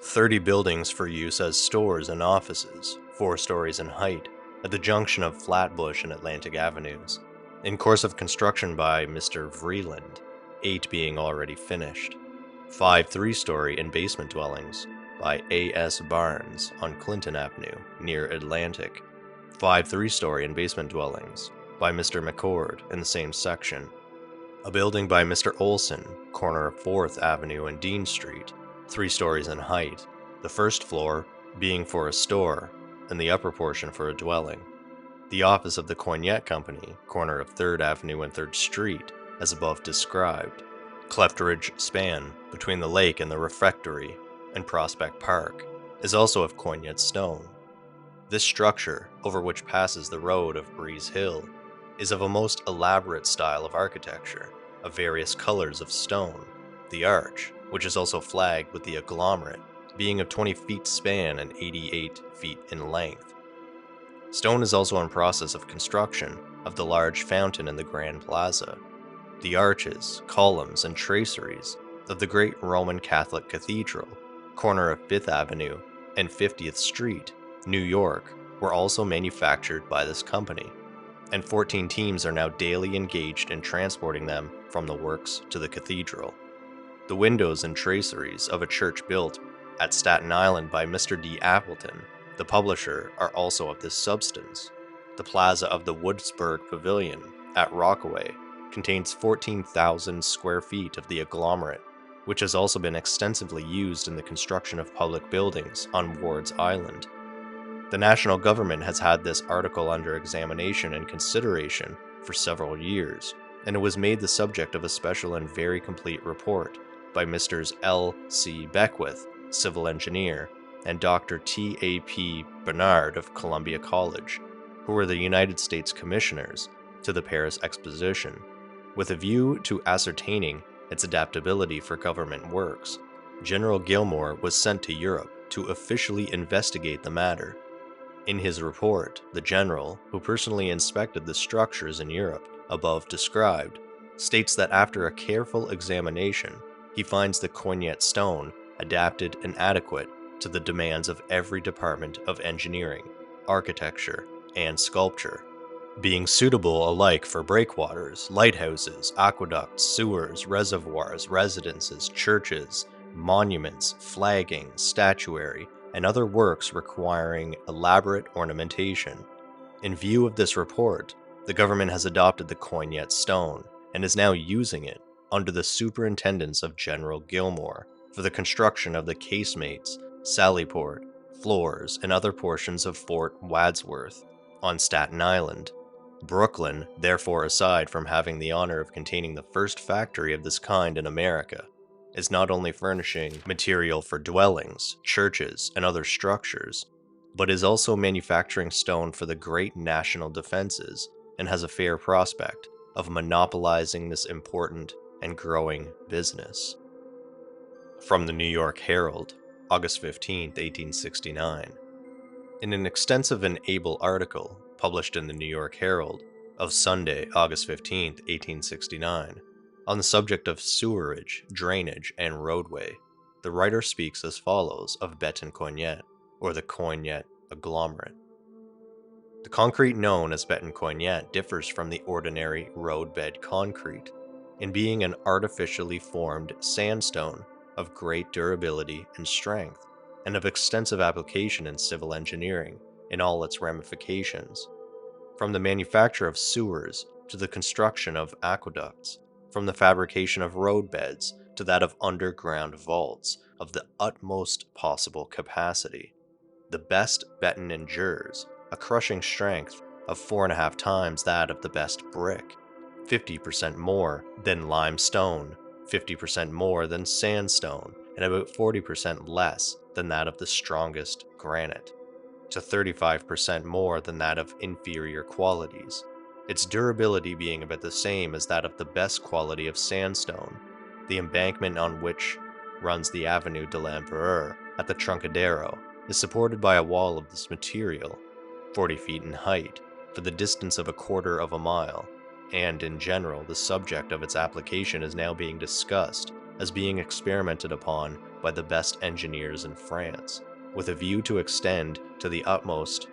Speaker 1: 30 buildings for use as stores and offices, 4 stories in height, at the junction of Flatbush and Atlantic Avenues. In course of construction by Mr. Vreeland, 8 being already finished. 5 3-story and basement dwellings by A.S. Barnes on Clinton Avenue, near Atlantic. 5 3-story and basement dwellings by Mr. McCord in the same section. A building by Mr. Olson, corner of 4th Avenue and Dean Street, 3 stories in height, the first floor being for a store and the upper portion for a dwelling. The office of the Coignet Company, corner of 3rd Avenue and 3rd Street, as above described. Cleftridge span between the lake and the refectory and Prospect Park is also of Coignet stone. This structure, over which passes the road of Breeze Hill, is of a most elaborate style of architecture, of various colors of stone, the arch, which is also flagged with the agglomerate, being of 20 feet span and 88 feet in length. Stone is also in process of construction of the large fountain in the Grand Plaza, the arches, columns, and traceries of the great Roman Catholic Cathedral, corner of 5th Avenue and 50th Street, New York, were also manufactured by this company, and 14 teams are now daily engaged in transporting them from the works to the cathedral. The windows and traceries of a church built at Staten Island by Mr. D. Appleton, the publisher, are also of this substance. The plaza of the Woodsburg Pavilion at Rockaway contains 14,000 square feet of the agglomerate, which has also been extensively used in the construction of public buildings on Ward's Island. The national government has had this article under examination and consideration for several years, and it was made the subject of a special and very complete report by Messrs. L. C. Beckwith, civil engineer, and Dr. T. A. P. Bernard of Columbia College, who were the United States commissioners to the Paris Exposition. With a view to ascertaining its adaptability for government works, General Gilmore was sent to Europe to officially investigate the matter. In his report, the general, who personally inspected the structures in Europe above described, states that after a careful examination, he finds the Coignet stone adapted and adequate to the demands of every department of engineering, architecture, and sculpture, being suitable alike for breakwaters, lighthouses, aqueducts, sewers, reservoirs, residences, churches, monuments, flagging, statuary, and other works requiring elaborate ornamentation. In view of this report, the government has adopted the Coignet stone and is now using it under the superintendence of General Gilmore for the construction of the casemates, sallyport, floors, and other portions of Fort Wadsworth on Staten Island. Brooklyn, therefore, aside from having the honor of containing the first factory of this kind in America, is not only furnishing material for dwellings, churches, and other structures, but is also manufacturing stone for the great national defenses and has a fair prospect of monopolizing this important and growing business. From the New York Herald, August 15, 1869. In an extensive and able article published in the New York Herald of Sunday, August 15, 1869, on the subject of sewerage, drainage, and roadway, the writer speaks as follows of Béton Coignet, or the Coignet agglomerate. The concrete known as Béton Coignet differs from the ordinary roadbed concrete in being an artificially formed sandstone of great durability and strength, and of extensive application in civil engineering in all its ramifications, from the manufacture of sewers to the construction of aqueducts, from the fabrication of roadbeds to that of underground vaults of the utmost possible capacity. The best Béton endures a crushing strength of 4.5 times that of the best brick, 50% more than limestone, 50% more than sandstone, and about 40% less than that of the strongest granite, to 35% more than that of inferior qualities, its durability being about the same as that of the best quality of sandstone. The embankment on which runs the Avenue de l'Empereur at the Troncadero is supported by a wall of this material, 40 feet in height, for the distance of 1/4 of a mile, and in general the subject of its application is now being discussed as being experimented upon by the best engineers in France, with a view to extend to the utmost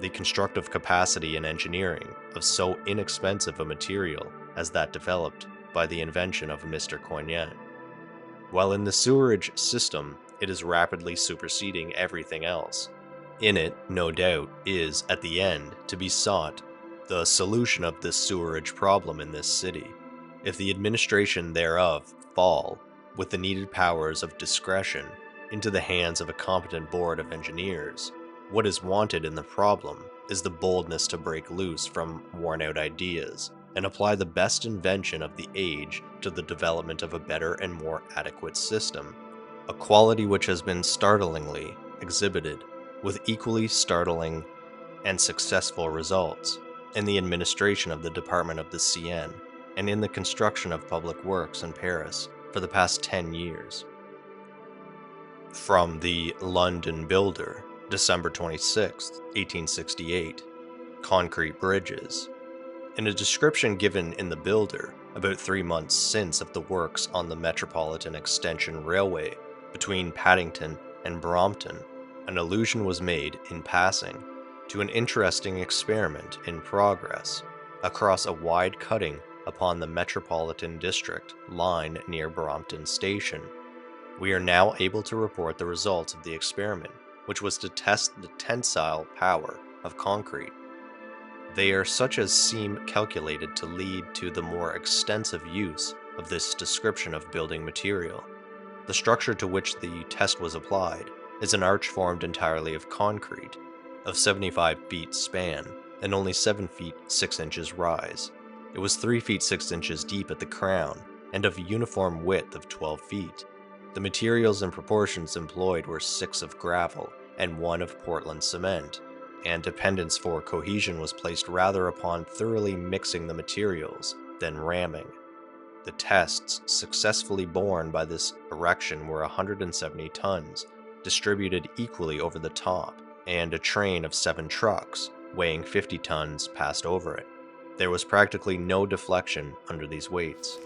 Speaker 1: the constructive capacity and engineering of so inexpensive a material as that developed by the invention of Mr. Coignet. While in the sewerage system, it is rapidly superseding everything else. In it, no doubt, is, at the end, to be sought the solution of this sewerage problem in this city. If the administration thereof fall, with the needed powers of discretion, into the hands of a competent board of engineers, what is wanted in the problem is the boldness to break loose from worn-out ideas and apply the best invention of the age to the development of a better and more adequate system, a quality which has been startlingly exhibited with equally startling and successful results in the administration of the Department of the Seine and in the construction of public works in Paris for the past 10 years. From the London Builder, December 26, 1868, Concrete Bridges. In a description given in the Builder about 3 months since of the works on the Metropolitan Extension Railway between Paddington and Brompton, an allusion was made, in passing, to an interesting experiment in progress across a wide cutting upon the Metropolitan District line near Brompton Station. We are now able to report the results of the experiment, which was to test the tensile power of concrete. They are such as seem calculated to lead to the more extensive use of this description of building material. The structure to which the test was applied is an arch formed entirely of concrete, of 75 feet span, and only 7 feet 6 inches rise. It was 3 feet 6 inches deep at the crown, and of a uniform width of 12 feet. The materials and proportions employed were 6 of gravel and 1 of Portland cement, and dependence for cohesion was placed rather upon thoroughly mixing the materials than ramming. The tests successfully borne by this erection were 170 tons, distributed equally over the top, and a train of 7 trucks, weighing 50 tons, passed over it. There was practically no deflection under these weights.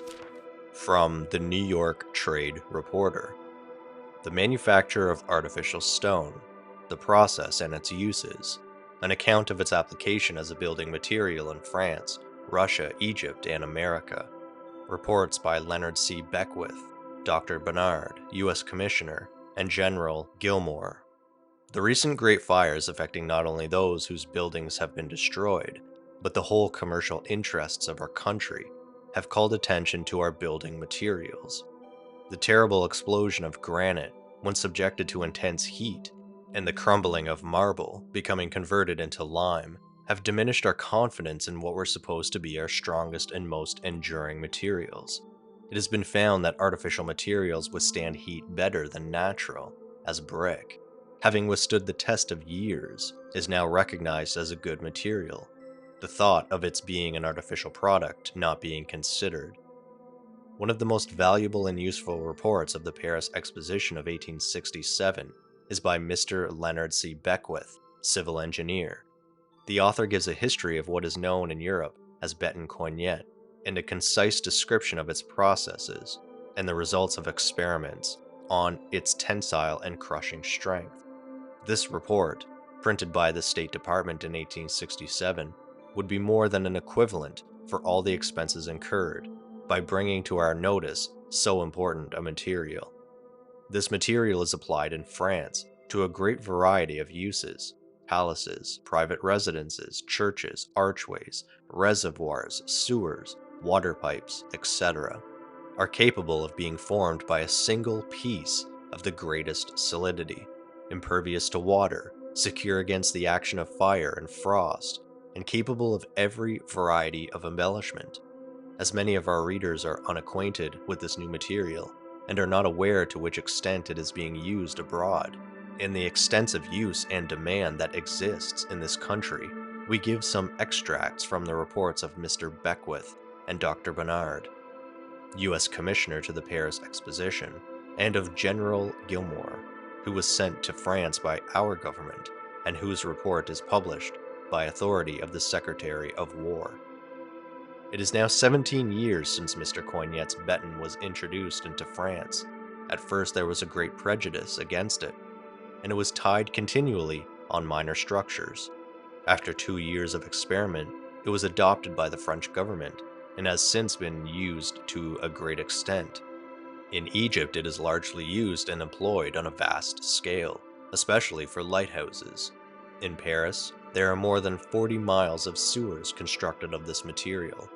Speaker 1: From the New York Trade Reporter. The manufacture of artificial stone, the process and its uses, an account of its application as a building material in France, Russia, Egypt, and America. Reports by Leonard C. Beckwith, Dr. Barnard, U.S. Commissioner, and General Gilmore. The recent great fires affecting not only those whose buildings have been destroyed, but the whole commercial interests of our country, have called attention to our building materials. The terrible explosion of granite, when subjected to intense heat, and the crumbling of marble, becoming converted into lime, have diminished our confidence in what were supposed to be our strongest and most enduring materials. It has been found that artificial materials withstand heat better than natural, as brick, having withstood the test of years, is now recognized as a good material, the thought of its being an artificial product not being considered. One of the most valuable and useful reports of the Paris Exposition of 1867 is by Mr. Leonard C. Beckwith, civil engineer. The author gives a history of what is known in Europe as Béton Coignet, and a concise description of its processes and the results of experiments on its tensile and crushing strength. This report, printed by the State Department in 1867, would be more than an equivalent for all the expenses incurred by bringing to our notice so important a material. This material is applied in France to a great variety of uses. Palaces, private residences, churches, archways, reservoirs, sewers, water pipes, etc., are capable of being formed by a single piece of the greatest solidity, impervious to water, secure against the action of fire and frost, and capable of every variety of embellishment. As many of our readers are unacquainted with this new material, and are not aware to which extent it is being used abroad, in the extensive use and demand that exists in this country, we give some extracts from the reports of Mr. Beckwith and Dr. Barnard, U.S. Commissioner to the Paris Exposition, and of General Gilmore, who was sent to France by our government, and whose report is published by authority of the Secretary of War. It is now 17 years since Mr. Coignet's béton was introduced into France. At first there was a great prejudice against it, and it was tied continually on minor structures. After 2 years of experiment, it was adopted by the French government and has since been used to a great extent. In Egypt, it is largely used and employed on a vast scale, especially for lighthouses. In Paris, there are more than 40 miles of sewers constructed of this material.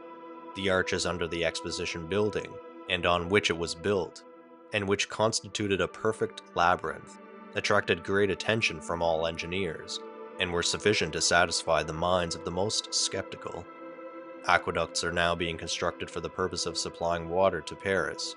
Speaker 1: The arches under the exposition building, and on which it was built, and which constituted a perfect labyrinth, attracted great attention from all engineers, and were sufficient to satisfy the minds of the most skeptical. Aqueducts are now being constructed for the purpose of supplying water to Paris.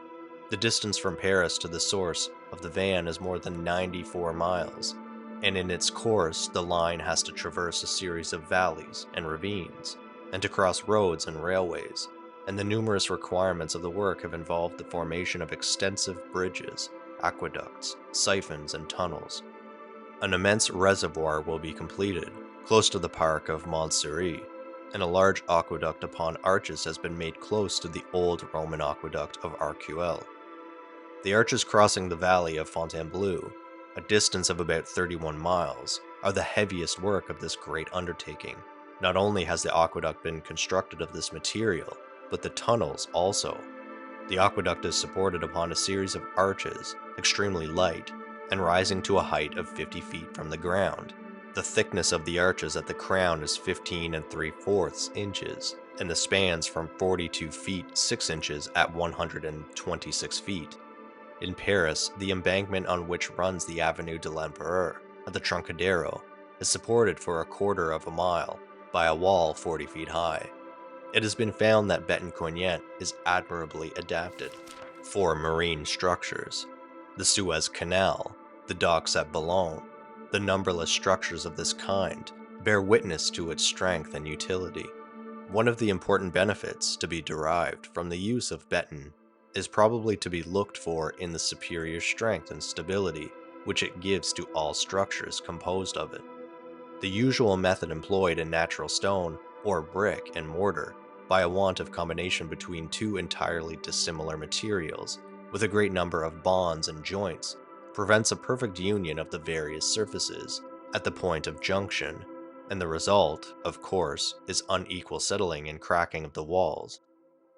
Speaker 1: The distance from Paris to the source of the Van is more than 94 miles, and in its course the line has to traverse a series of valleys and ravines, and to cross roads and railways, and the numerous requirements of the work have involved the formation of extensive bridges, aqueducts, siphons, and tunnels. An immense reservoir will be completed, close to the park of Montsouris, and a large aqueduct upon arches has been made close to the old Roman aqueduct of Arcueil. The arches crossing the valley of Fontainebleau, a distance of about 31 miles, are the heaviest work of this great undertaking. Not only has the aqueduct been constructed of this material, but the tunnels also. The aqueduct is supported upon a series of arches, extremely light, and rising to a height of 50 feet from the ground. The thickness of the arches at the crown is 15 3/4 inches, and the spans from 42 feet 6 inches at 126 feet. In Paris, the embankment on which runs the Avenue de l'Empereur at the Troncadero is supported for a quarter of a mile by a wall 40 feet high. It has been found that Béton Coignet is admirably adapted for marine structures. The Suez Canal, the docks at Boulogne, the numberless structures of this kind bear witness to its strength and utility. One of the important benefits to be derived from the use of Béton is probably to be looked for in the superior strength and stability which it gives to all structures composed of it. The usual method employed in natural stone, or brick and mortar, by a want of combination between two entirely dissimilar materials, with a great number of bonds and joints, prevents a perfect union of the various surfaces at the point of junction, and the result, of course, is unequal settling and cracking of the walls.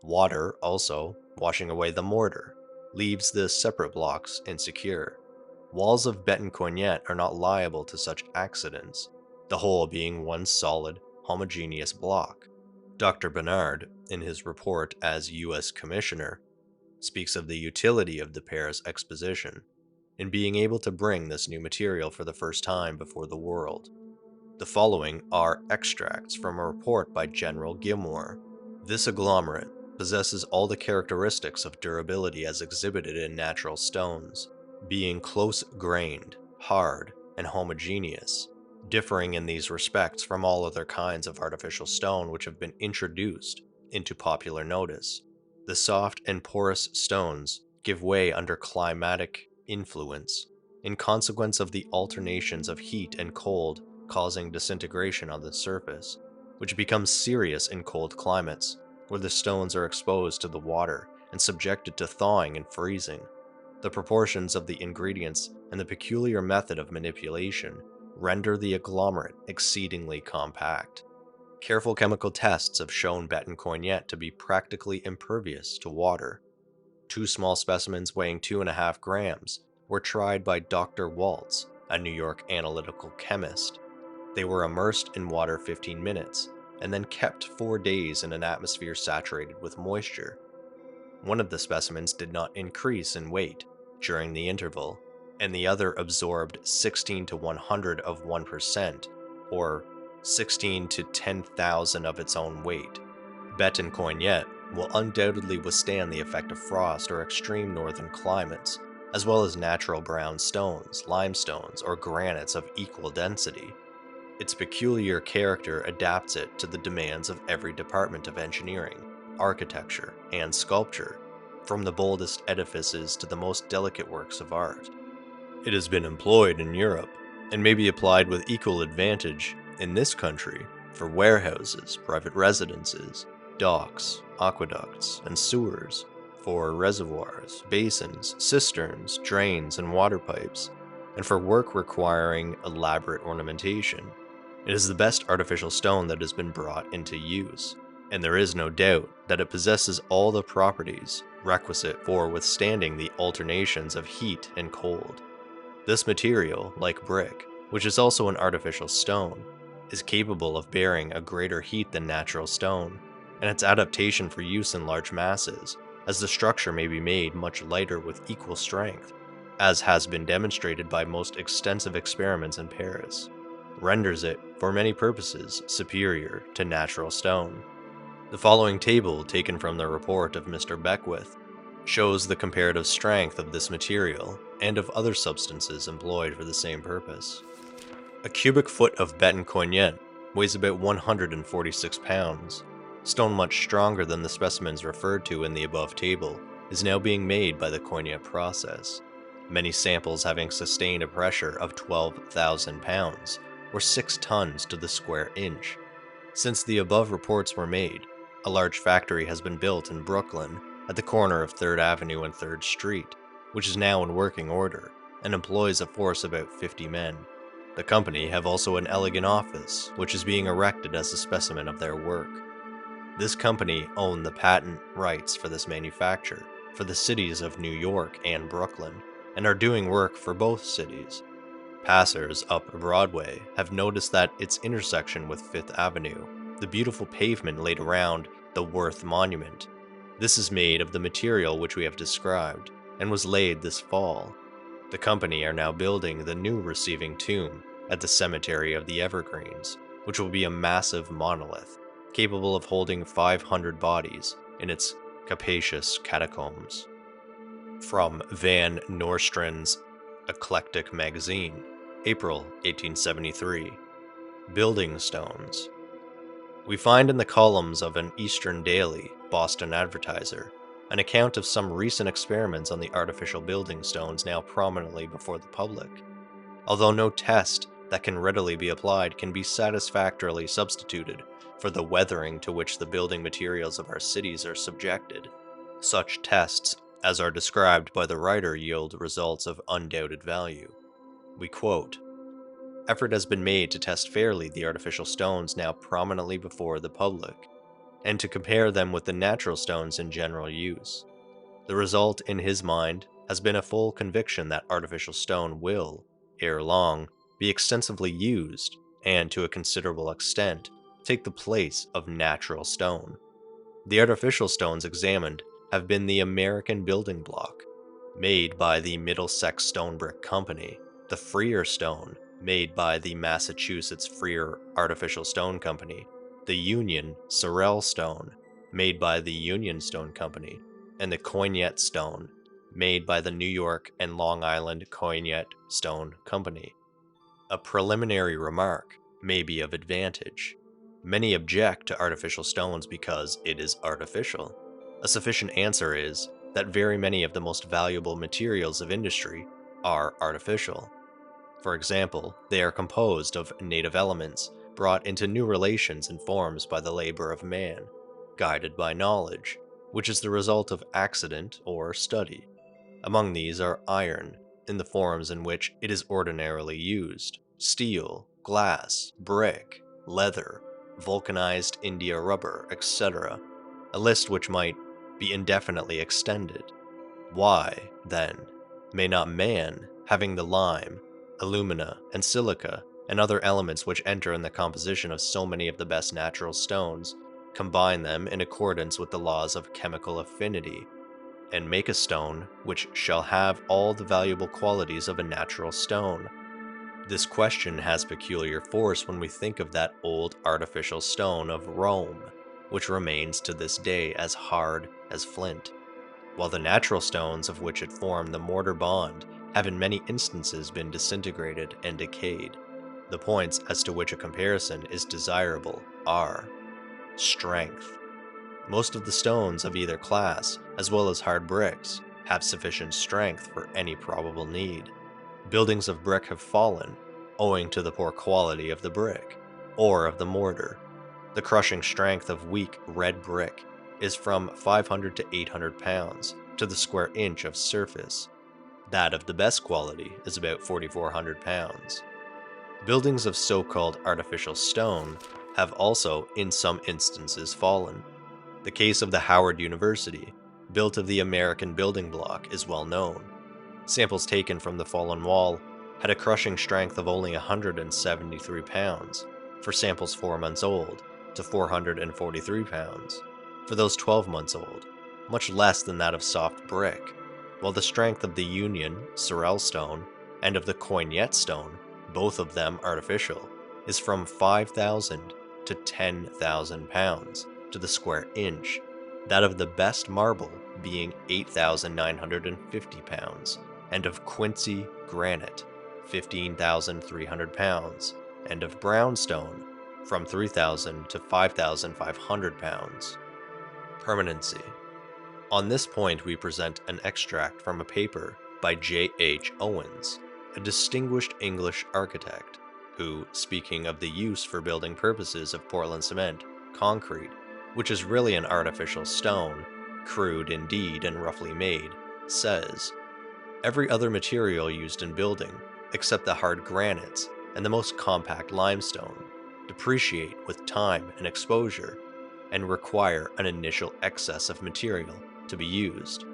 Speaker 1: Water, also, washing away the mortar, leaves the separate blocks insecure. Walls of Béton Coignet are not liable to such accidents, the whole being one solid, homogeneous block. Dr. Bernard, in his report as U.S. Commissioner, speaks of the utility of the Paris Exposition in being able to bring this new material for the first time before the world. The following are extracts from a report by General Gilmore. This agglomerate possesses all the characteristics of durability as exhibited in natural stones, being close-grained, hard, and homogeneous, differing in these respects from all other kinds of artificial stone which have been introduced into popular notice. The soft and porous stones give way under climatic influence, in consequence of the alternations of heat and cold causing disintegration on the surface, which becomes serious in cold climates, where the stones are exposed to the water and subjected to thawing and freezing. The proportions of the ingredients and the peculiar method of manipulation render the agglomerate exceedingly compact. Careful chemical tests have shown Béton Coignet to be practically impervious to water. 2 small specimens weighing 2.5 grams were tried by Dr. Waltz, a New York analytical chemist. They were immersed in water 15 minutes, and then kept 4 days in an atmosphere saturated with moisture. One of the specimens did not increase in weight during the interval, and the other absorbed 16 to 100 of 1%, or 16 to 10,000 of its own weight. Béton Coignet will undoubtedly withstand the effect of frost or extreme northern climates, as well as natural brown stones, limestones, or granites of equal density. Its peculiar character adapts it to the demands of every department of engineering, architecture, and sculpture, from the boldest edifices to the most delicate works of art. It has been employed in Europe, and may be applied with equal advantage in this country for warehouses, private residences, docks, aqueducts, and sewers, for reservoirs, basins, cisterns, drains, and water pipes, and for work requiring elaborate ornamentation. It is the best artificial stone that has been brought into use, and there is no doubt that it possesses all the properties requisite for withstanding the alternations of heat and cold. This material, like brick, which is also an artificial stone, is capable of bearing a greater heat than natural stone, and its adaptation for use in large masses, as the structure may be made much lighter with equal strength, as has been demonstrated by most extensive experiments in Paris, renders it, for many purposes, superior to natural stone. The following table, taken from the report of Mr. Beckwith, shows the comparative strength of this material and of other substances employed for the same purpose. A cubic foot of Béton Coignet weighs about 146 pounds. Stone much stronger than the specimens referred to in the above table is now being made by the Coignet process, many samples having sustained a pressure of 12,000 pounds, or 6 tons to the square inch. Since the above reports were made, a large factory has been built in Brooklyn at the corner of 3rd Avenue and 3rd Street, which is now in working order and employs a force of about 50 men. The company have also an elegant office, which is being erected as a specimen of their work. This company own the patent rights for this manufacture for the cities of New York and Brooklyn, and are doing work for both cities. Passers up Broadway have noticed that its intersection with 5th Avenue, the beautiful pavement laid around the Worth Monument. This is made of the material which we have described, and was laid this fall. The company are now building the new receiving tomb at the Cemetery of the Evergreens, which will be a massive monolith, capable of holding 500 bodies in its capacious catacombs. From Van Nostrand's Eclectic Magazine, April 1873. Building Stones. We find in the columns of an Eastern daily, Boston Advertiser, an account of some recent experiments on the artificial building stones now prominently before the public. Although no test that can readily be applied can be satisfactorily substituted for the weathering to which the building materials of our cities are subjected, such tests as are described by the writer yield results of undoubted value. We quote, "Effort has been made to test fairly the artificial stones now prominently before the public, and to compare them with the natural stones in general use. The result, in his mind, has been a full conviction that artificial stone will, ere long, be extensively used, and to a considerable extent, take the place of natural stone. The artificial stones examined have been the American building block, made by the Middlesex Stone Brick Company, the Freer Stone, made by the Massachusetts Freer Artificial Stone Company, the Union Sorel Stone, made by the Union Stone Company, and the Coignet Stone, made by the New York and Long Island Coignet Stone Company. A preliminary remark may be of advantage. Many object to artificial stones because it is artificial. A sufficient answer is that very many of the most valuable materials of industry are artificial. For example, they are composed of native elements brought into new relations and forms by the labor of man, guided by knowledge, which is the result of accident or study. Among these are iron, in the forms in which it is ordinarily used, steel, glass, brick, leather, vulcanized India rubber, etc., a list which might be indefinitely extended. Why, then, may not man, having the lime, alumina, and silica, and other elements which enter in the composition of so many of the best natural stones, combine them in accordance with the laws of chemical affinity, and make a stone which shall have all the valuable qualities of a natural stone? This question has peculiar force when we think of that old artificial stone of Rome, which remains to this day as hard as flint, while the natural stones of which it formed the mortar bond have in many instances been disintegrated and decayed. The points as to which a comparison is desirable are: strength. Most of the stones of either class, as well as hard bricks, have sufficient strength for any probable need. Buildings of brick have fallen, owing to the poor quality of the brick, or of the mortar. The crushing strength of weak red brick is from 500 to 800 pounds to the square inch of surface. That of the best quality is about 4,400 pounds. Buildings of so-called artificial stone have also, in some instances, fallen. The case of the Howard University, built of the American building block, is well known. Samples taken from the fallen wall had a crushing strength of only 173 pounds for samples 4 months old, to 443 pounds for those 12 months old, much less than that of soft brick, while the strength of the Union Sorel stone and of the Coignet stone, both of them artificial, is from 5,000 to 10,000 pounds to the square inch, that of the best marble being 8,950 pounds, and of Quincy granite 15,300 pounds, and of brownstone from 3,000 to 5,500 pounds. Permanency. On this point, we present an extract from a paper by J. H. Owens, a distinguished English architect, who, speaking of the use for building purposes of Portland cement, concrete, which is really an artificial stone, crude indeed and roughly made, says, "Every other material used in building, except the hard granites and the most compact limestone, depreciate with time and exposure, and require an initial excess of material to be used,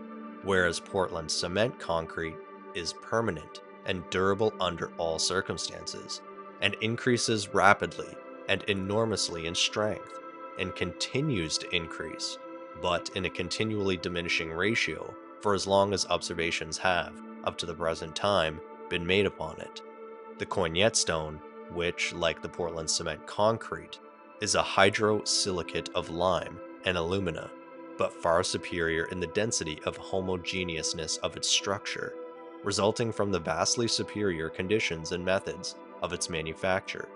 Speaker 1: whereas Portland cement concrete is permanent and durable under all circumstances, and increases rapidly and enormously in strength, and continues to increase, but in a continually diminishing ratio for as long as observations have, up to the present time, been made upon it. The Coignet stone, which, like the Portland cement concrete, is a hydrosilicate of lime and alumina, but far superior in the density of homogeneousness of its structure, resulting from the vastly superior conditions and methods of its manufacture.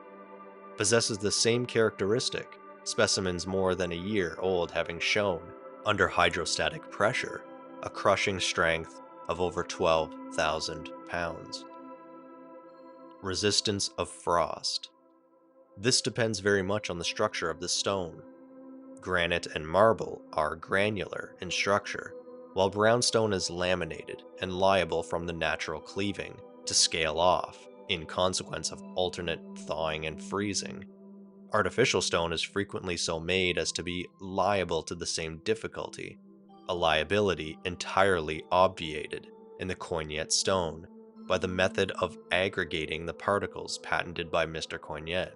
Speaker 1: Possesses the same characteristic, specimens more than a year old having shown, under hydrostatic pressure, a crushing strength of over 12,000 pounds. Resistance of frost. This depends very much on the structure of the stone. Granite and marble are granular in structure, while brownstone is laminated and liable from the natural cleaving to scale off in consequence of alternate thawing and freezing. Artificial stone is frequently so made as to be liable to the same difficulty, a liability entirely obviated in the Coignet stone by the method of aggregating the particles patented by Mr. Coignet,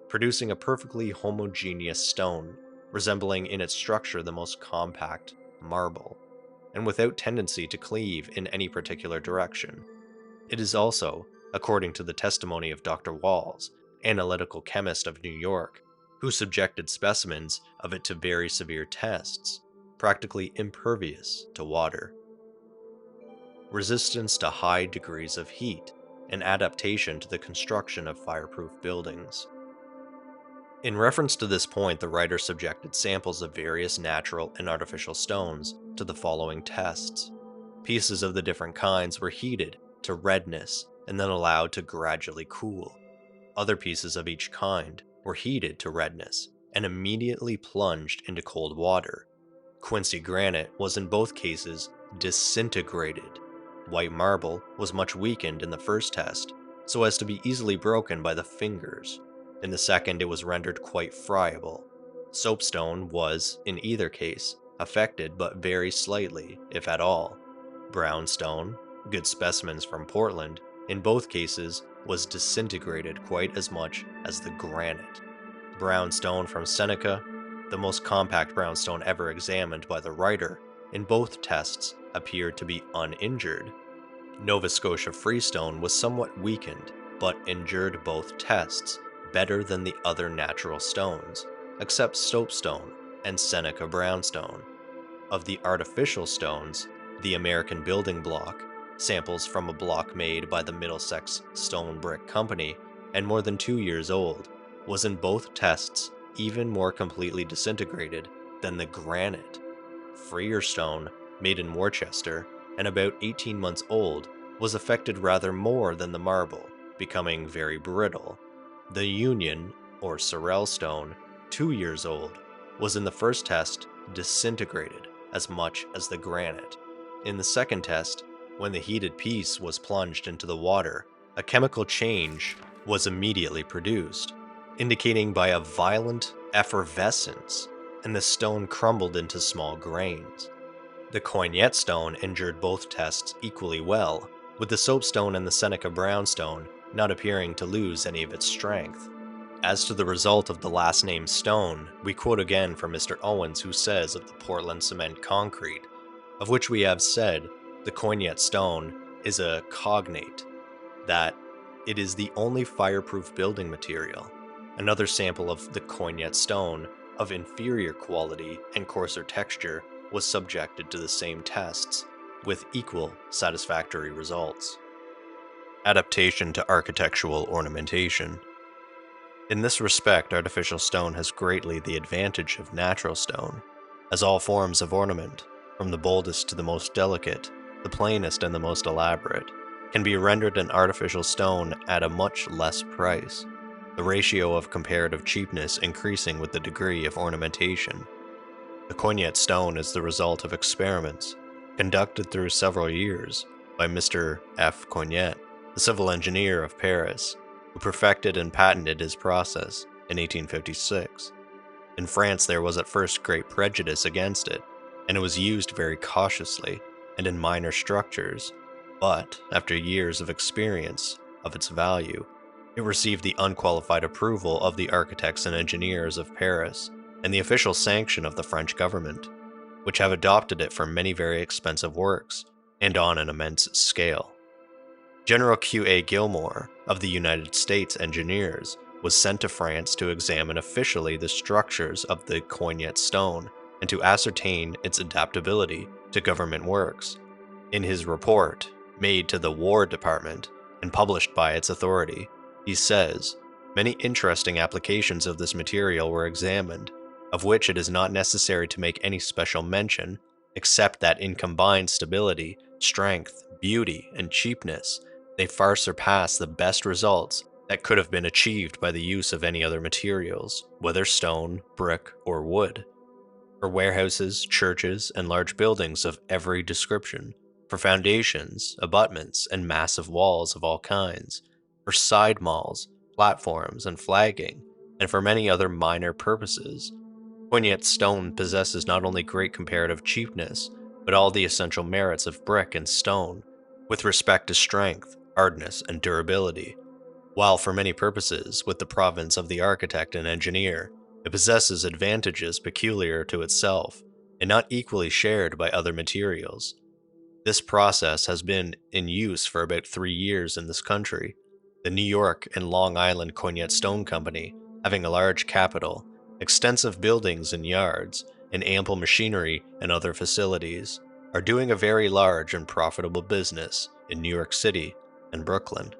Speaker 1: producing a perfectly homogeneous stone resembling in its structure the most compact marble, and without tendency to cleave in any particular direction. It is also, according to the testimony of Dr. Walls, analytical chemist of New York, who subjected specimens of it to very severe tests, practically impervious to water. Resistance to high degrees of heat, and adaptation to the construction of fireproof buildings. In reference to this point, the writer subjected samples of various natural and artificial stones to the following tests. Pieces of the different kinds were heated to redness and then allowed to gradually cool. Other pieces of each kind were heated to redness and immediately plunged into cold water. Quincy granite was in both cases disintegrated. White marble was much weakened in the first test, so as to be easily broken by the fingers. In the second, it was rendered quite friable. Soapstone was, in either case, affected but very slightly, if at all. Brownstone, good specimens from Portland, in both cases was disintegrated quite as much as the granite. Brownstone from Seneca, the most compact brownstone ever examined by the writer, in both tests appeared to be uninjured. Nova Scotia freestone was somewhat weakened, but endured both tests better than the other natural stones, except soapstone and Seneca brownstone. Of the artificial stones, the American building block, samples from a block made by the Middlesex Stone Brick Company and more than 2 years old, was in both tests even more completely disintegrated than the granite. Freer stone, made in Worcester and about 18 months old, was affected rather more than the marble, becoming very brittle. The Union, or Sorel stone, 2 years old, was in the first test disintegrated as much as the granite. In the second test, when the heated piece was plunged into the water, a chemical change was immediately produced, indicating by a violent effervescence, and the stone crumbled into small grains. The Coignet stone endured both tests equally well, with the soapstone and the Seneca brownstone not appearing to lose any of its strength. As to the result of the last named stone, we quote again from Mr. Owens, who says of the Portland cement concrete, of which we have said the Coignet stone is a cognate, that it is the only fireproof building material. Another sample of the Coignet stone of inferior quality and coarser texture was subjected to the same tests, with equal satisfactory results. Adaptation to architectural ornamentation. In this respect, artificial stone has greatly the advantage of natural stone, as all forms of ornament, from the boldest to the most delicate, the plainest and the most elaborate, can be rendered an artificial stone at a much less price, the ratio of comparative cheapness increasing with the degree of ornamentation. The Coignet stone is the result of experiments conducted through several years by Mr. F. Coignet, the civil engineer of Paris, who perfected and patented his process in 1856. In France, there was at first great prejudice against it, and it was used very cautiously and in minor structures, but after years of experience of its value, it received the unqualified approval of the architects and engineers of Paris and the official sanction of the French government, which have adopted it for many very expensive works and on an immense scale. General Q.A. Gilmore of the United States Engineers was sent to France to examine officially the structures of the Coignet stone and to ascertain its adaptability to government works. In his report, made to the War Department and published by its authority, he says, "Many interesting applications of this material were examined, of which it is not necessary to make any special mention, except that in combined stability, strength, beauty, and cheapness, they far surpass the best results that could have been achieved by the use of any other materials, whether stone, brick, or wood. For warehouses, churches, and large buildings of every description, for foundations, abutments, and massive walls of all kinds, for side malls, platforms, and flagging, and for many other minor purposes, Coignet stone possesses not only great comparative cheapness, but all the essential merits of brick and stone, with respect to strength, hardness, and durability, while for many purposes, with the province of the architect and engineer, it possesses advantages peculiar to itself, and not equally shared by other materials. This process has been in use for about 3 years in this country, the New York and Long Island Coignet Stone Company having a large capital, extensive buildings and yards, and ample machinery and other facilities, are doing a very large and profitable business in New York City and Brooklyn.